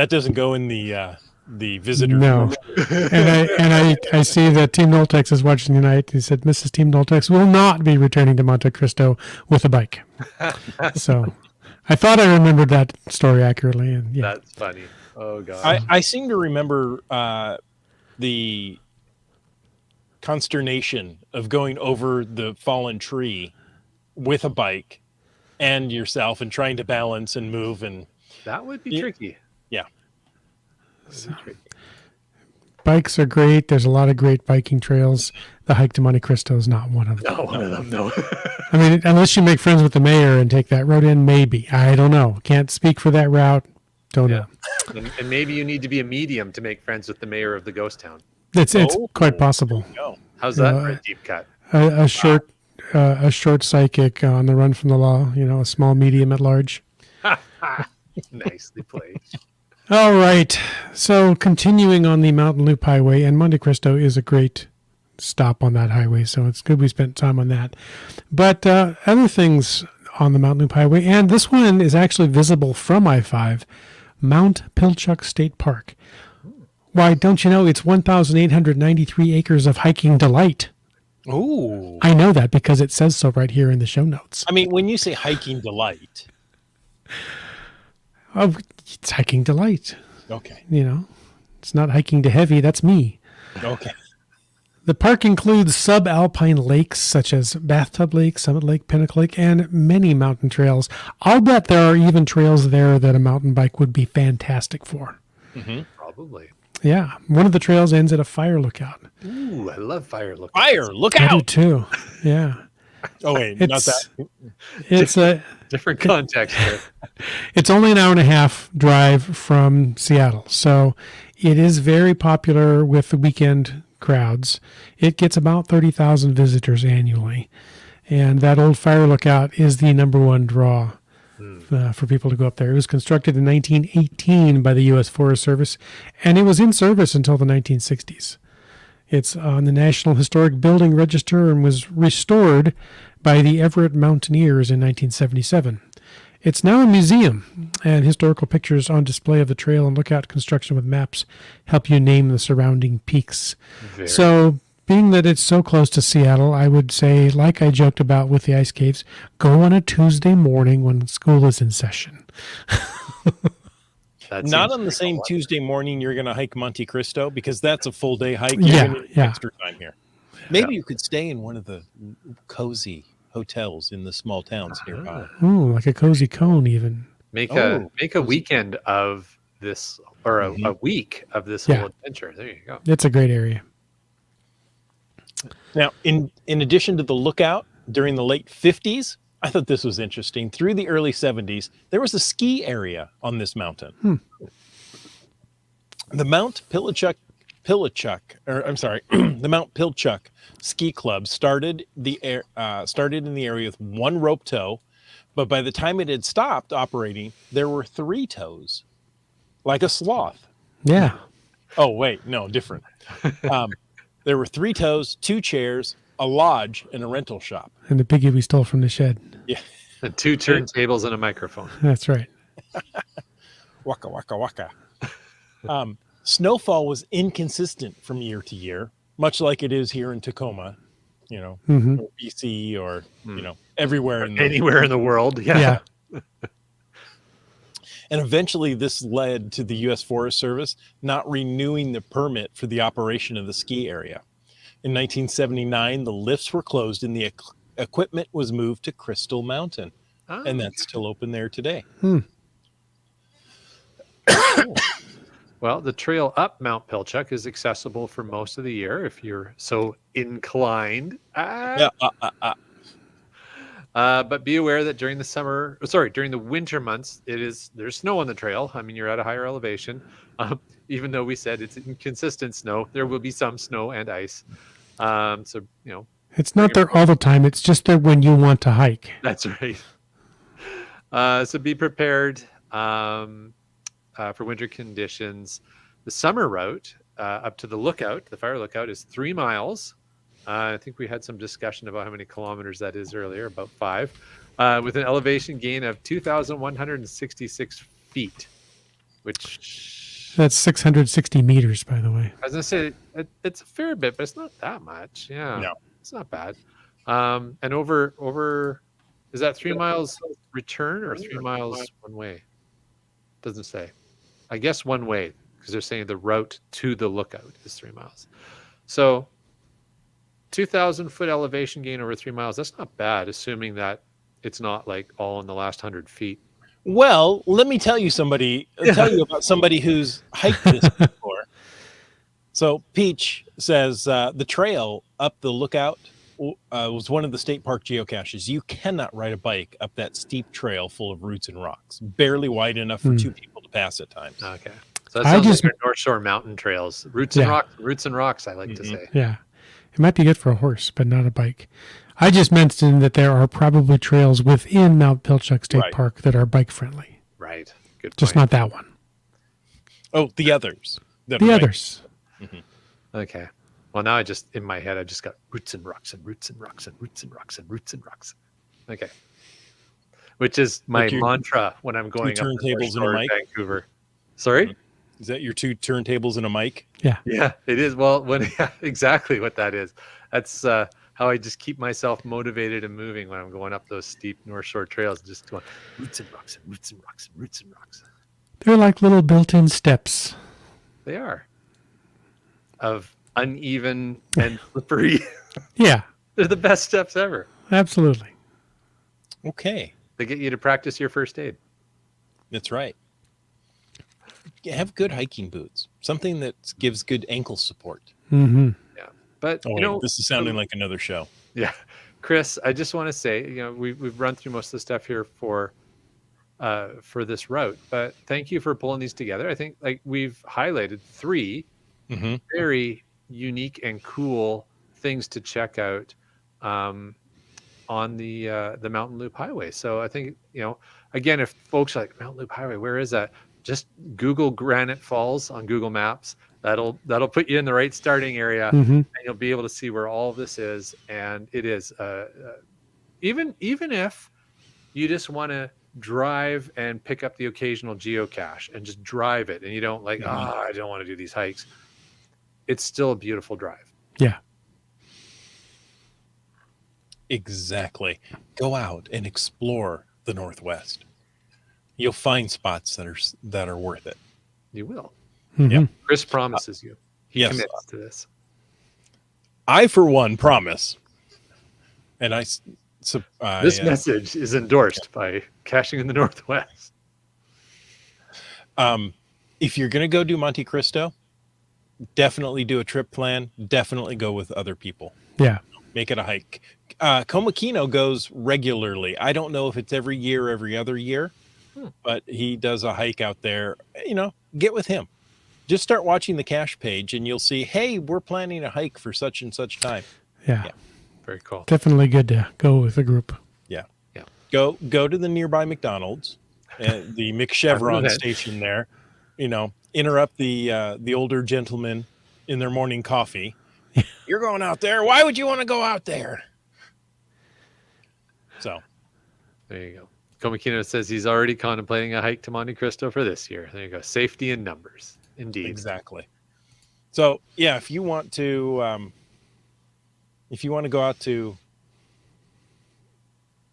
doesn't go in the visitor. No. and I see that Team Noltex is watching tonight. He said Mrs. Team Noltex will not be returning to Monte Cristo with a bike. So I thought I remembered that story accurately. And yeah. That's funny. Oh god. I seem to remember the consternation of going over the fallen tree with a bike and yourself and trying to balance and move, and that would be tricky. Yeah. So, bikes are great. There's a lot of great biking trails. The hike to Monte Cristo is not one of them. Not one of them, no. I mean, unless you make friends with the mayor and take that road in, maybe. I don't know. Can't speak for that route. Don't know. And maybe you need to be a medium to make friends with the mayor of the ghost town. It's quite possible. How's that for a deep cut? A short psychic on the run from the law. A small medium at large. Nicely played. All right. So continuing on the Mountain Loop Highway, and Monte Cristo is a great stop on that highway. So it's good we spent time on that. But other things on the Mountain Loop Highway, and this one is actually visible from I-5, Mount Pilchuck State Park. Why, don't you know it's 1,893 acres of hiking delight? Ooh. I know that because it says so right here in the show notes. I mean, when you say hiking delight. Oh, it's hiking delight. Okay. It's not hiking to heavy. That's me. Okay. The park includes subalpine lakes such as Bathtub Lake, Summit Lake, Pinnacle Lake, and many mountain trails. I'll bet there are even trails there that a mountain bike would be fantastic for. Probably. Yeah. One of the trails ends at a fire lookout. Ooh, I love fire lookouts. Fire lookout. I do too. Yeah. Oh, wait, not that. It's a different context here. It's only an hour and a half drive from Seattle. So it is very popular with the weekend crowds. It gets about 30,000 visitors annually. And that old fire lookout is the number one draw for people to go up there. It was constructed in 1918 by the U.S. Forest Service, and it was in service until the 1960s. It's on the National Historic Building Register and was restored by the Everett Mountaineers in 1977. It's now a museum, and historical pictures on display of the trail and lookout construction with maps help you name the surrounding peaks. So, being that it's so close to Seattle, I would say, like I joked about with the ice caves, go on a Tuesday morning when school is in session. Not on the same Tuesday morning you're going to hike Monte Cristo, because that's a full day hike. You're going to need extra time here. Maybe you could stay in one of the cozy hotels in the small towns nearby. Ooh, like a cozy cone even. Make a weekend of this, or a week of this whole adventure. There you go. It's a great area. Now, in addition to the lookout, during the late 50s, I thought this was interesting. Through the early 70s, there was a ski area on this mountain. The Mount Pilchuck, or I'm sorry, the Mount Pilchuck Ski Club started in the area with one rope tow, but by the time it had stopped operating, there were 3 tows, like a sloth. Yeah. Oh wait, no, different. There were 3 tows, 2 chairs, a lodge, and a rental shop. And the piggy we stole from the shed. Yeah, And 2 turntables and a microphone. That's right. waka waka waka. Snowfall was inconsistent from year to year, much like it is here in Tacoma, or BC, or everywhere Anywhere in the world. Yeah. And eventually this led to the U.S. Forest Service not renewing the permit for the operation of the ski area. In 1979, the lifts were closed and the equipment was moved to Crystal Mountain. And that's still open there today. Well, the trail up Mount Pilchuck is accessible for most of the year if you're so inclined. But be aware that during the winter months, there's snow on the trail. I mean, you're at a higher elevation. Even though we said it's inconsistent snow, there will be some snow and ice. It's not there all the time. It's just there when you want to hike. That's right. So be prepared for winter conditions. The summer route up to the fire lookout, is 3 miles. I think we had some discussion about how many kilometers that is earlier, about 5, with an elevation gain of 2,166 feet, which... That's 660 meters, by the way. I was going to say, it's a fair bit, but it's not that much. Yeah, No. It's not bad. And over, is that 3 miles return or 3 miles one way? Doesn't say. I guess one way, because they're saying the route to the lookout is 3 miles. So 2,000 foot elevation gain over 3 miles. That's not bad, assuming that it's not like all in the last 100 feet. Well, let me tell you about somebody who's hiked this before. So Peach says the trail up the lookout was one of the state park geocaches. You cannot ride a bike up that steep trail full of roots and rocks, barely wide enough for 2 people to pass at times. Okay. So that sounds like our North Shore mountain trails. Roots and rocks, I like to say. Yeah. It might be good for a horse, but not a bike. I just mentioned that there are probably trails within Mount Pilchuck State Park that are bike friendly. Right. Good point. Just not that one. Oh, the others. The others. Mm-hmm. Okay. Well, now in my head, I just got roots and rocks and roots and rocks and roots and rocks and roots and rocks. Okay. Which is my mantra when I'm going up turntables and a mic? Vancouver. Sorry? Is that your 2 turntables and a mic? Yeah. Yeah, it is. Well, exactly what that is. That's how I just keep myself motivated and moving when I'm going up those steep North Shore trails, just going roots and rocks and roots and rocks and roots and rocks. They're like little built-in steps. They are. Of uneven and slippery. Yeah. They're the best steps ever. Absolutely. Okay. They get you to practice your first aid. That's right. Have good hiking boots. Something that gives good ankle support. Mm-hmm. Yeah. But this is sounding like another show. Yeah. Chris, I just want to say, we've run through most of the stuff here for this route, but thank you for pulling these together. I think we've highlighted 3 very unique and cool things to check out on the Mountain Loop Highway. So I think, again, if folks are like, Mountain Loop Highway, where is that? Just Google Granite Falls on Google Maps. That'll put you in the right starting area, and you'll be able to see where all of this is. And it is even if you just want to drive and pick up the occasional geocache and just drive it, and you don't I don't want to do these hikes. It's still a beautiful drive. Yeah. Exactly. Go out and explore the Northwest. You'll find spots that are worth it. You will. Mm-hmm. Yeah. Chris promises you. He yes. commits to this. I, for one, promise. And this message is endorsed by Caching in the Northwest. If you're going to go do Monte Cristo, definitely do a trip plan. Definitely go with other people. Yeah. Make it a hike. Komakino goes regularly. I don't know if it's every year, every other year, but he does a hike out there. Get with him. Just start watching the cache page and you'll see, hey, we're planning a hike for such and such time. Yeah. Very cool. Definitely good to go with a group. Yeah. Go to the nearby McDonald's and the McChevron station there. Interrupt the older gentlemen in their morning coffee. You're going out there. Why would you want to go out there? So there you go. Komakino says he's already contemplating a hike to Monte Cristo for this year. There you go. Safety in numbers. Indeed. Exactly. So yeah, if you want to go out to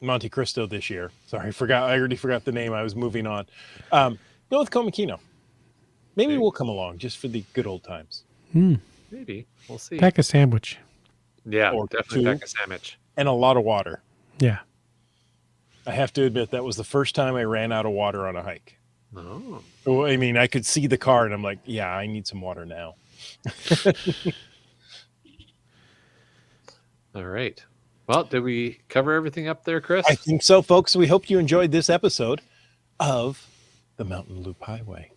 Monte Cristo this year, sorry, I already forgot the name. I was moving on. Go with Komakino. Maybe we'll come along just for the good old times. Maybe. We'll see. Pack a sandwich. Yeah, Or definitely two. pack a sandwich. And a lot of water. Yeah. I have to admit, that was the first time I ran out of water on a hike. Oh. Well, I mean, I could see the car and I'm like, yeah, I need some water now. All right. Well, did we cover everything up there, Chris? I think so, folks. We hope you enjoyed this episode of the Mountain Loop Highway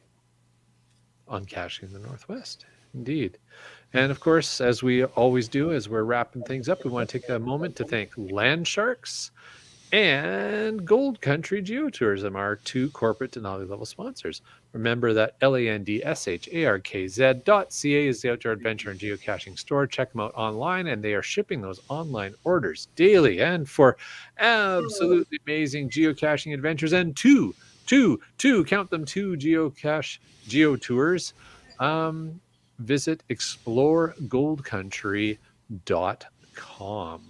on Caching in the Northwest. Indeed. And of course, as we always do, as we're wrapping things up, we want to take a moment to thank Land Sharks and Gold Country Geotourism, our two corporate Denali level sponsors. Remember that landsharkz.ca is the outdoor adventure and geocaching store. Check them out online, and they are shipping those online orders daily. And for absolutely amazing geocaching adventures and two, count them, two geotours, visit exploregoldcountry.com.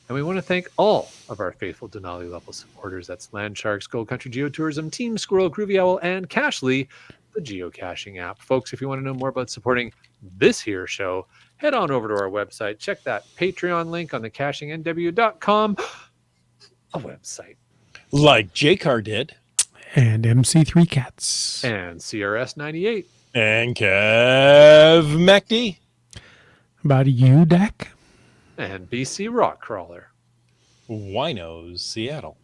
And we want to thank all of our faithful Denali level supporters. That's Land Sharks, Gold Country Geotourism, Team Squirrel, Groovy Owl, and Cashly, the geocaching app. Folks, if you want to know more about supporting this here show, head on over to our website. Check that Patreon link on the CachingNW.com a website. Like JCar did. And MC3 Cats. And CRS 98. And Kev MacD. About you, Dak. And BC Rockcrawler. Winos, Seattle.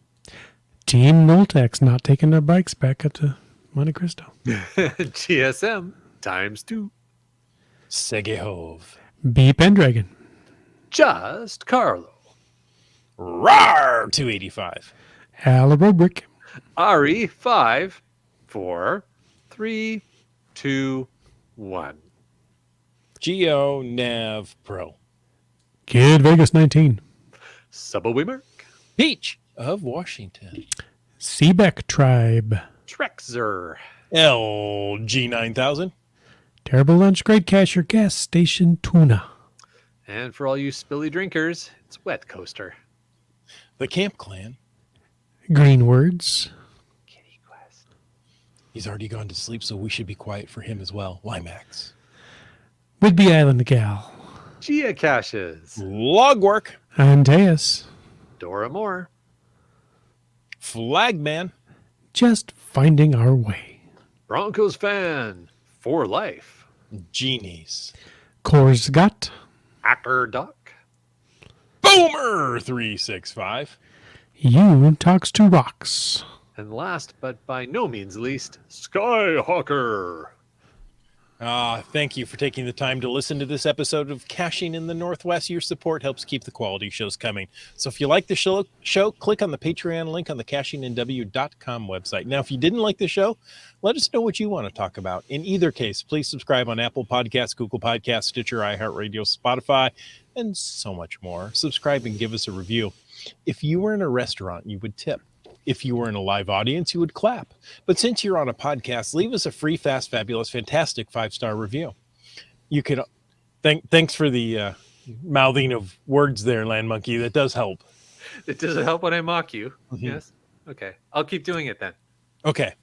Team Noltex not taking their bikes back up to Monte Cristo. GSM ×2. Segehove. B Pendragon. Just Carlo. Rar 285. Alarobrick. Ari 5, 4, 3, 2, 1. Geo Nav Pro. Kid Vegas 19. Subaway Mark. Peach of Washington. Seebeck Tribe. Trexer. LG 9000. Terrible Lunch Great Cashier Gas Station Tuna. And for all you spilly drinkers, it's Wet Coaster. The Camp Clan. Green Words. Kitty Quest. He's already gone to sleep, so we should be quiet for him as well. Limax. Whidbey Island Gal. Geocaches. Logwork. Antaeus. Dora Moore. Flagman. Just finding our way. Broncos fan. For life. Genies. Korsgat. Actor Duck. Boomer 365. You Talks to Rocks. And last but by no means least, Skyhawker. Thank you for taking the time to listen to this episode of Caching in the Northwest. Your support helps keep the quality shows coming. So if you like the show, click on the Patreon link on the CachingNW.com website. Now, if you didn't like the show, let us know what you want to talk about. In either case, please subscribe on Apple Podcasts, Google Podcasts, Stitcher, iHeartRadio, Spotify, and so much more. Subscribe and give us a review. If you were in a restaurant, you would tip. If you were in a live audience, you would clap. But since you're on a podcast, leave us a free, fast, fabulous, fantastic 5-star review. You can thanks for the mouthing of words there, Land Monkey. That does help. It doesn't help when I mock you. Mm-hmm. Yes. Okay. I'll keep doing it then. Okay.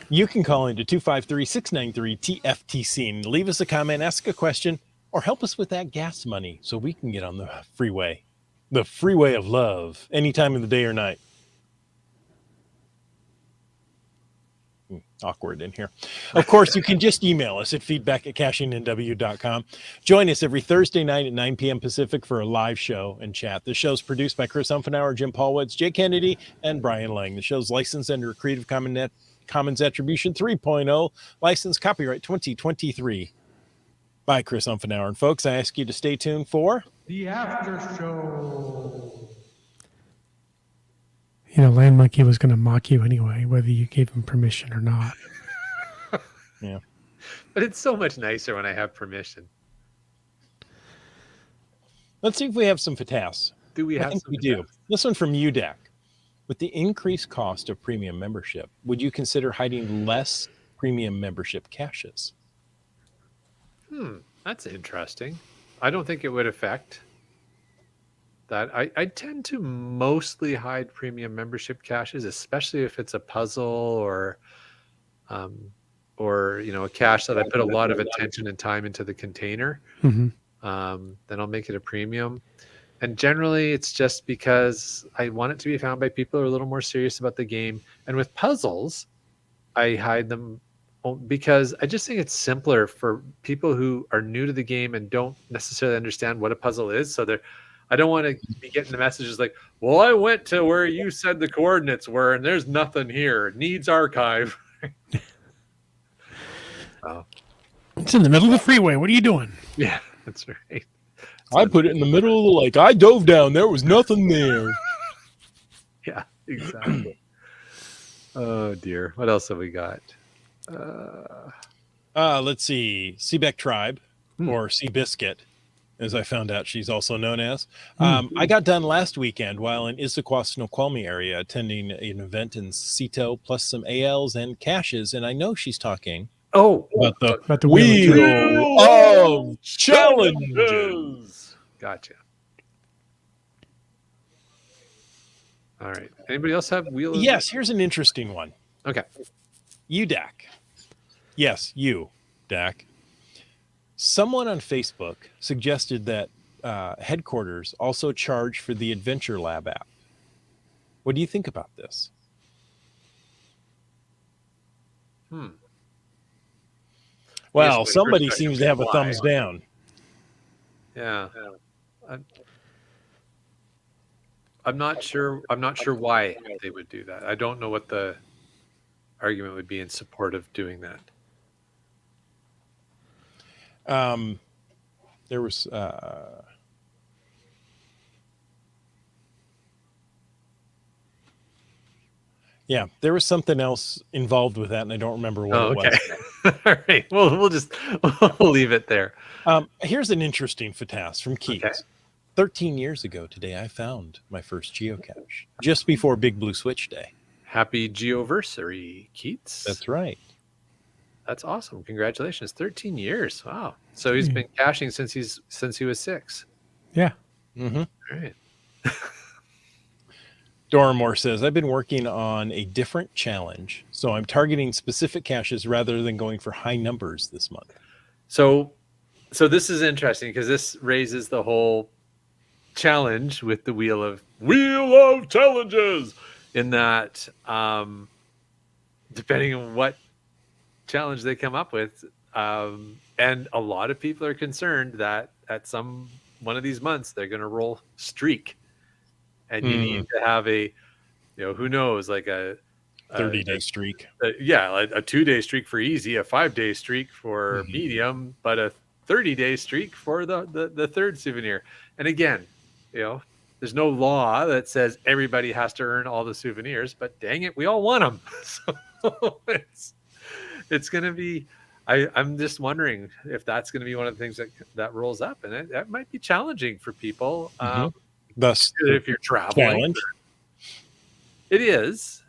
You can call into 253-693-TFTC and leave us a comment, ask a question, or help us with that gas money so we can get on the freeway. The freeway of love, any time of the day or night. Awkward in here. Of course, you can just email us at feedback@cashingnw.com. Join us every Thursday night at 9 p.m. Pacific for a live show and chat. The show's produced by Chris Umfenauer, Jim Paulwoods, Jay Kennedy, and Brian Lang. The show's licensed under Creative Commons Attribution 3.0, license copyright 2023 by Chris Umfenauer. And folks, I ask you to stay tuned for The After Show. You know, Land Monkey was going to mock you anyway, whether you gave him permission or not. Yeah. But it's so much nicer when I have permission. Let's see if we have some FATAS. Do we I have think some we do. FATAS? This one from UDAC. With the increased cost of premium membership, would you consider hiding less premium membership caches? That's interesting. I don't think it would affect that. I tend to mostly hide premium membership caches, especially if it's a puzzle or a cache that I put a lot of attention and time into the container. Mm-hmm. Then I'll make it a premium. And generally, it's just because I want it to be found by people who are a little more serious about the game. And with puzzles, I hide them because I just think it's simpler for people who are new to the game and don't necessarily understand what a puzzle is. So I don't want to be getting the messages like, well, I went to where you said the coordinates were and there's nothing here. Needs archive. It's in the middle of the freeway. What are you doing? Yeah, that's right. I put it in the middle of the lake. I dove down. There was nothing there. Yeah, exactly. Oh, dear. What else have we got? Let's see. Seabeck Tribe, or Seabiscuit, as I found out she's also known as. I got done last weekend while in Issaquah Snoqualmie area attending an event in Cito, plus some ALs and caches, and I know she's talking about the Wheel of Challenges. Gotcha. All right. Anybody else have Wheel of... Yes, here's an interesting one. Okay. You, Dak. Yes, you, Dak. Someone on Facebook suggested that headquarters also charge for the Adventure Lab app. What do you think about this? Well, Yes, somebody first seems to have a why? thumbs down. Yeah. I'm not sure. I'm not sure why they would do that. I don't know what the argument would be in support of doing that. There was there was something else involved with that, and I don't remember what it was. All right. Well, we'll leave it there. Here's an interesting FATAS from Keith. Okay. 13 years ago today, I found my first geocache just before Big Blue Switch Day. Happy Geoversary, Keats. That's right. That's awesome. Congratulations. 13 years. Wow. So he's been caching since he was 6. Yeah. Mm-hmm. All right. Doramore says, I've been working on a different challenge, so I'm targeting specific caches rather than going for high numbers this month. So this is interesting because this raises the whole challenge with the Wheel of Challenges, in that depending on what challenge they come up with, and a lot of people are concerned that at one of these months they're going to roll streak, and you need to have a, who knows, like a 30-day streak. A 2-day streak for easy, a 5-day streak for medium, but a 30-day streak for the third souvenir. And again, there's no law that says everybody has to earn all the souvenirs, but dang it, we all want them. So it's going to be, I'm just wondering if that's going to be one of the things that rolls up, and that might be challenging for people. Thus, if you're traveling, challenge. It is.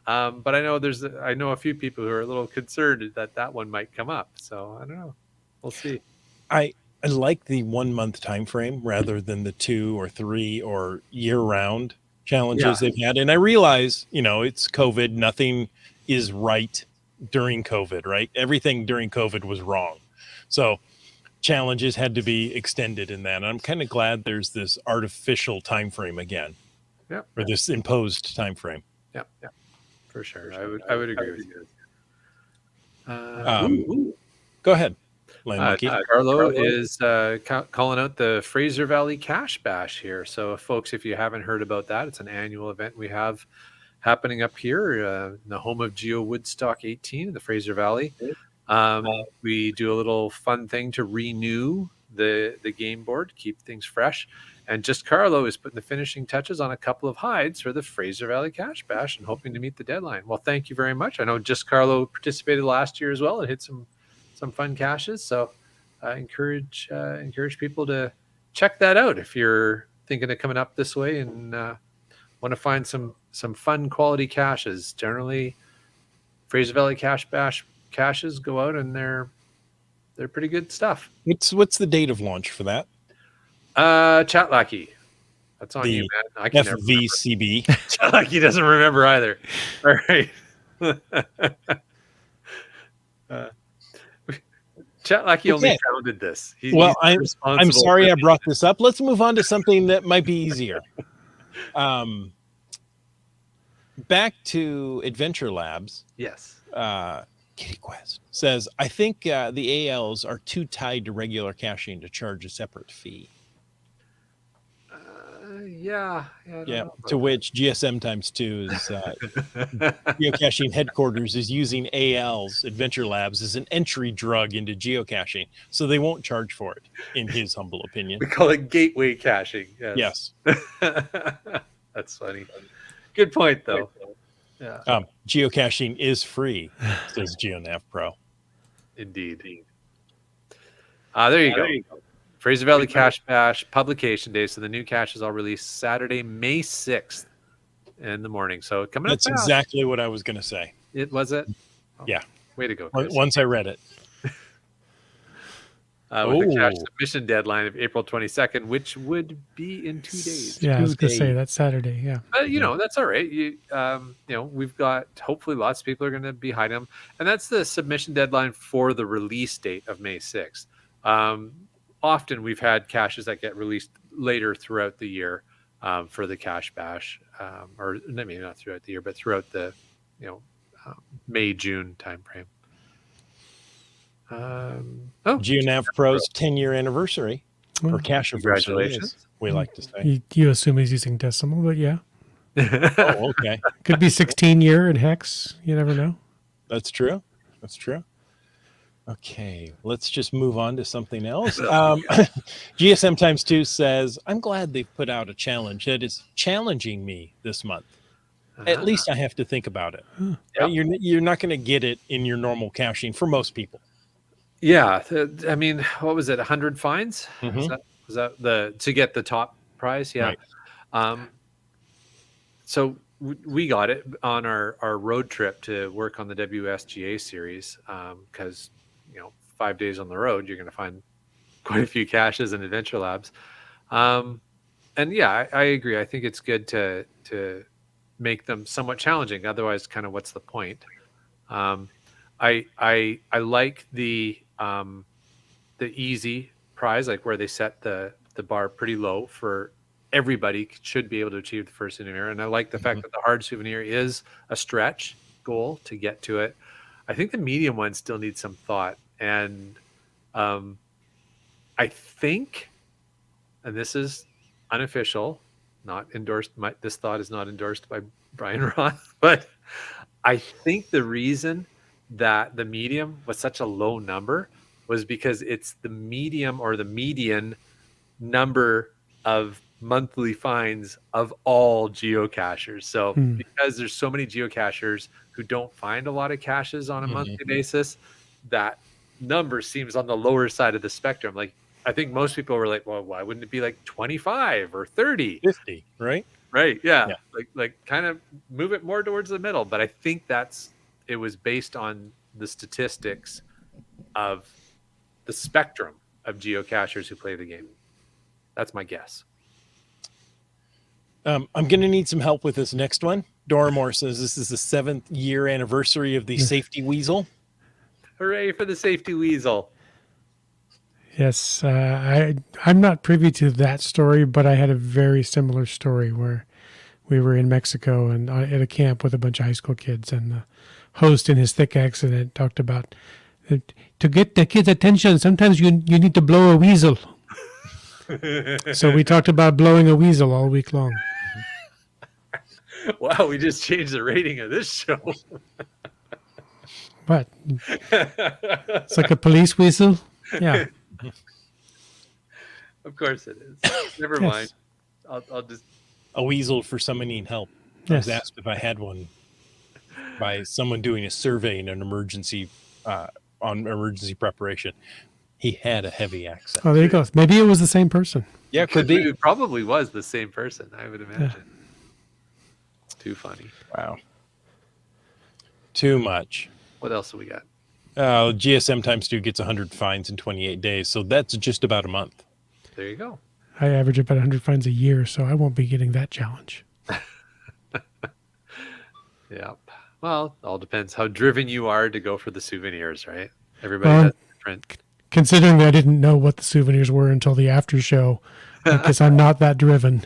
But I know a few people who are a little concerned that one might come up. So I don't know. We'll see. I like the 1 month time frame rather than the 2 or 3 or year round challenges they've had. And I realize, it's COVID. Nothing is right during COVID, right? Everything during COVID was wrong. So challenges had to be extended in that. And I'm kind of glad there's this artificial time frame again. Yeah. Or this imposed time frame. Yeah. for sure. I would agree with you. Go ahead, Land Monkey. Carlo is calling out the Fraser Valley Cache Bash here. So, folks, if you haven't heard about that, it's an annual event we have happening up here in the home of Geo Woodstock 18 in the Fraser Valley. We do a little fun thing to renew the game board, keep things fresh. And Just Carlo is putting the finishing touches on a couple of hides for the Fraser Valley Cache Bash and hoping to meet the deadline. Well, thank you very much. I know Just Carlo participated last year as well and hit some fun caches. So encourage people to check that out if you're thinking of coming up this way and want to find some fun quality caches. Generally, Fraser Valley Cache Bash caches go out and they're pretty good stuff. What's the date of launch for that? Chat Lackey. That's on you, man. I can FVCB. Chat Lackey doesn't remember either. All right. Chat Lackey only founded this. I'm sorry I brought this up. Let's move on to something that might be easier. Back to Adventure Labs. Yes. Kitty Quest says, I think the ALs are too tied to regular caching to charge a separate fee. Yeah. To which GSM times 2 is geocaching headquarters is using ALs, Adventure Labs, as an entry drug into geocaching, so they won't charge for it, in his humble opinion. We call it gateway caching. Yes. That's funny. Good point, though. Yeah. Geocaching is free, says GeoNav Pro. Indeed. There you go. Fraser Valley Cache Bash publication day. So the new cache is all released Saturday, May 6th in the morning. So coming That's up fast. exactly what I was going to say. It was it? Oh, yeah. Way to go, Chris. Once I read it. With the cache submission deadline of April 22nd, which would be in 2 days. Yeah, I was going to say that's Saturday. Yeah. But, that's all right. We've got hopefully lots of people are going to be hiding them. And that's the submission deadline for the release date of May 6th. Often we've had caches that get released later throughout the year for the Cache Bash, or maybe not throughout the year, but throughout the May, June timeframe. GeoNav Pro's 10-year anniversary, or cache anniversary, as we like to say. You assume he's using decimal, but yeah. Oh, okay. Could be 16-year in hex. You never know. That's true. Okay, let's just move on to something else. GSM times 2 says, I'm glad they've put out a challenge that is challenging me this month. At least I have to think about it. Yeah. You're not going to get it in your normal caching for most people. Yeah. I mean, what was it? 100 fines? Mm-hmm. Was that to get the top prize? Yeah. Right. So we got it on our road trip to work on the WSGA series because 5 days on the road, you're going to find quite a few caches and Adventure Labs. And yeah, I agree. I think it's good to make them somewhat challenging. Otherwise, kind of what's the point? I like the easy prize, like where they set the bar pretty low for everybody should be able to achieve the first souvenir. And I like the fact that the hard souvenir is a stretch goal to get to it. I think the medium one still needs some thought. And I think, and this is unofficial, not endorsed. This thought is not endorsed by Brian Roth, but I think the reason that the medium was such a low number was because it's the medium or the median number of monthly fines of all geocachers. So because there's so many geocachers who don't find a lot of caches on a monthly basis, that number seems on the lower side of the spectrum. Like, I think most people were like, well, why wouldn't it be like 25 or 30? 50, right? Right. Yeah. Like kind of move it more towards the middle. But I think it was based on the statistics of the spectrum of geocachers who play the game. That's my guess. I'm going to need some help with this next one. Doramore says this is the 7th year anniversary of the Safety Weasel. Hooray for the Safety Weasel. Yes, I'm not privy to that story, but I had a very similar story where We were in Mexico and at a camp with a bunch of high school kids, and the host in his thick accent talked about to get the kids' attention, sometimes you need to blow a weasel. So we talked about blowing a weasel all week long. Wow, we just changed the rating of this show. What? It's like a police whistle? Yeah. Of course it is. Never Yes. mind. I'll just. A weasel for someone needing help. I was asked if I had one by someone doing a survey in an emergency on emergency preparation. He had a heavy accent. Oh, there you go. Maybe it was the same person. Yeah, could be. It probably was the same person, I would imagine. Too funny. Wow. Too much. What else do we got? GSM times 2 gets 100 fines in 28 days. So that's just about a month. There you go. I average about 100 fines a year, so I won't be getting that challenge. Yep. Well, all depends how driven you are to go for the souvenirs, right? Everybody has different. Considering that I didn't know what the souvenirs were until the after show, because I'm not that driven.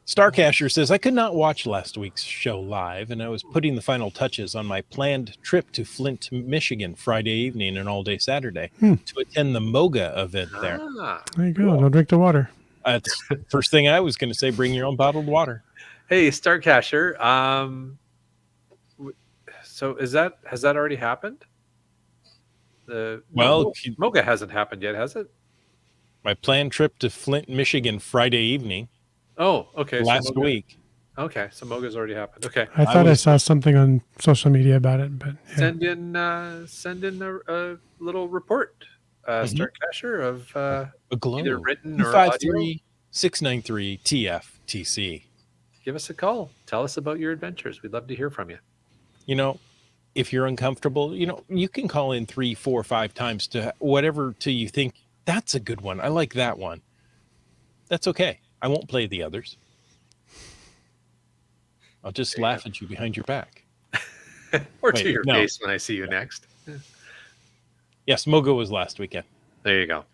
Starcasher says, I could not watch last week's show live, and I was putting the final touches on my planned trip to Flint, Michigan, Friday evening and all day Saturday to attend the MOGA event there. There you go. Don't drink the water. That's the first thing I was going to say, bring your own bottled water. Hey, Starcasher. So has that already happened? MOGA hasn't happened yet, has it? My planned trip to Flint, Michigan, Friday evening. Oh, okay. Last week. Okay, so MOGA's already happened. Okay. I thought I saw something on social media about it, but yeah. Send in a little report, Starcasher, of A glow. either written or audio. 53693 TFTC. Give us a call. Tell us about your adventures. We'd love to hear from you. You know, if you're uncomfortable, you can call in 3, 4, 5 times to whatever till you think that's a good one. I like that one. That's okay. I won't play the others. I'll just laugh at you behind your back. Or to your face when I see you next. Yes, MOGA was last weekend. There you go.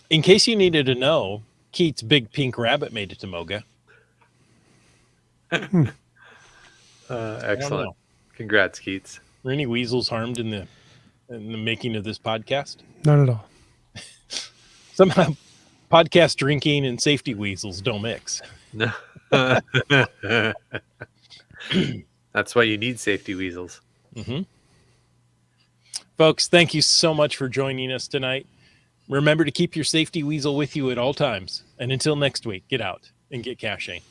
In case you needed to know, Keats' big pink rabbit made it to MOGA. Excellent. Congrats, Keats. Were any weasels harmed in the making of this podcast? Not at all. Somehow, podcast drinking and safety weasels don't mix. No. That's why you need safety weasels. Mm-hmm. Folks, thank you so much for joining us tonight. Remember to keep your safety weasel with you at all times. And until next week, get out and get caching.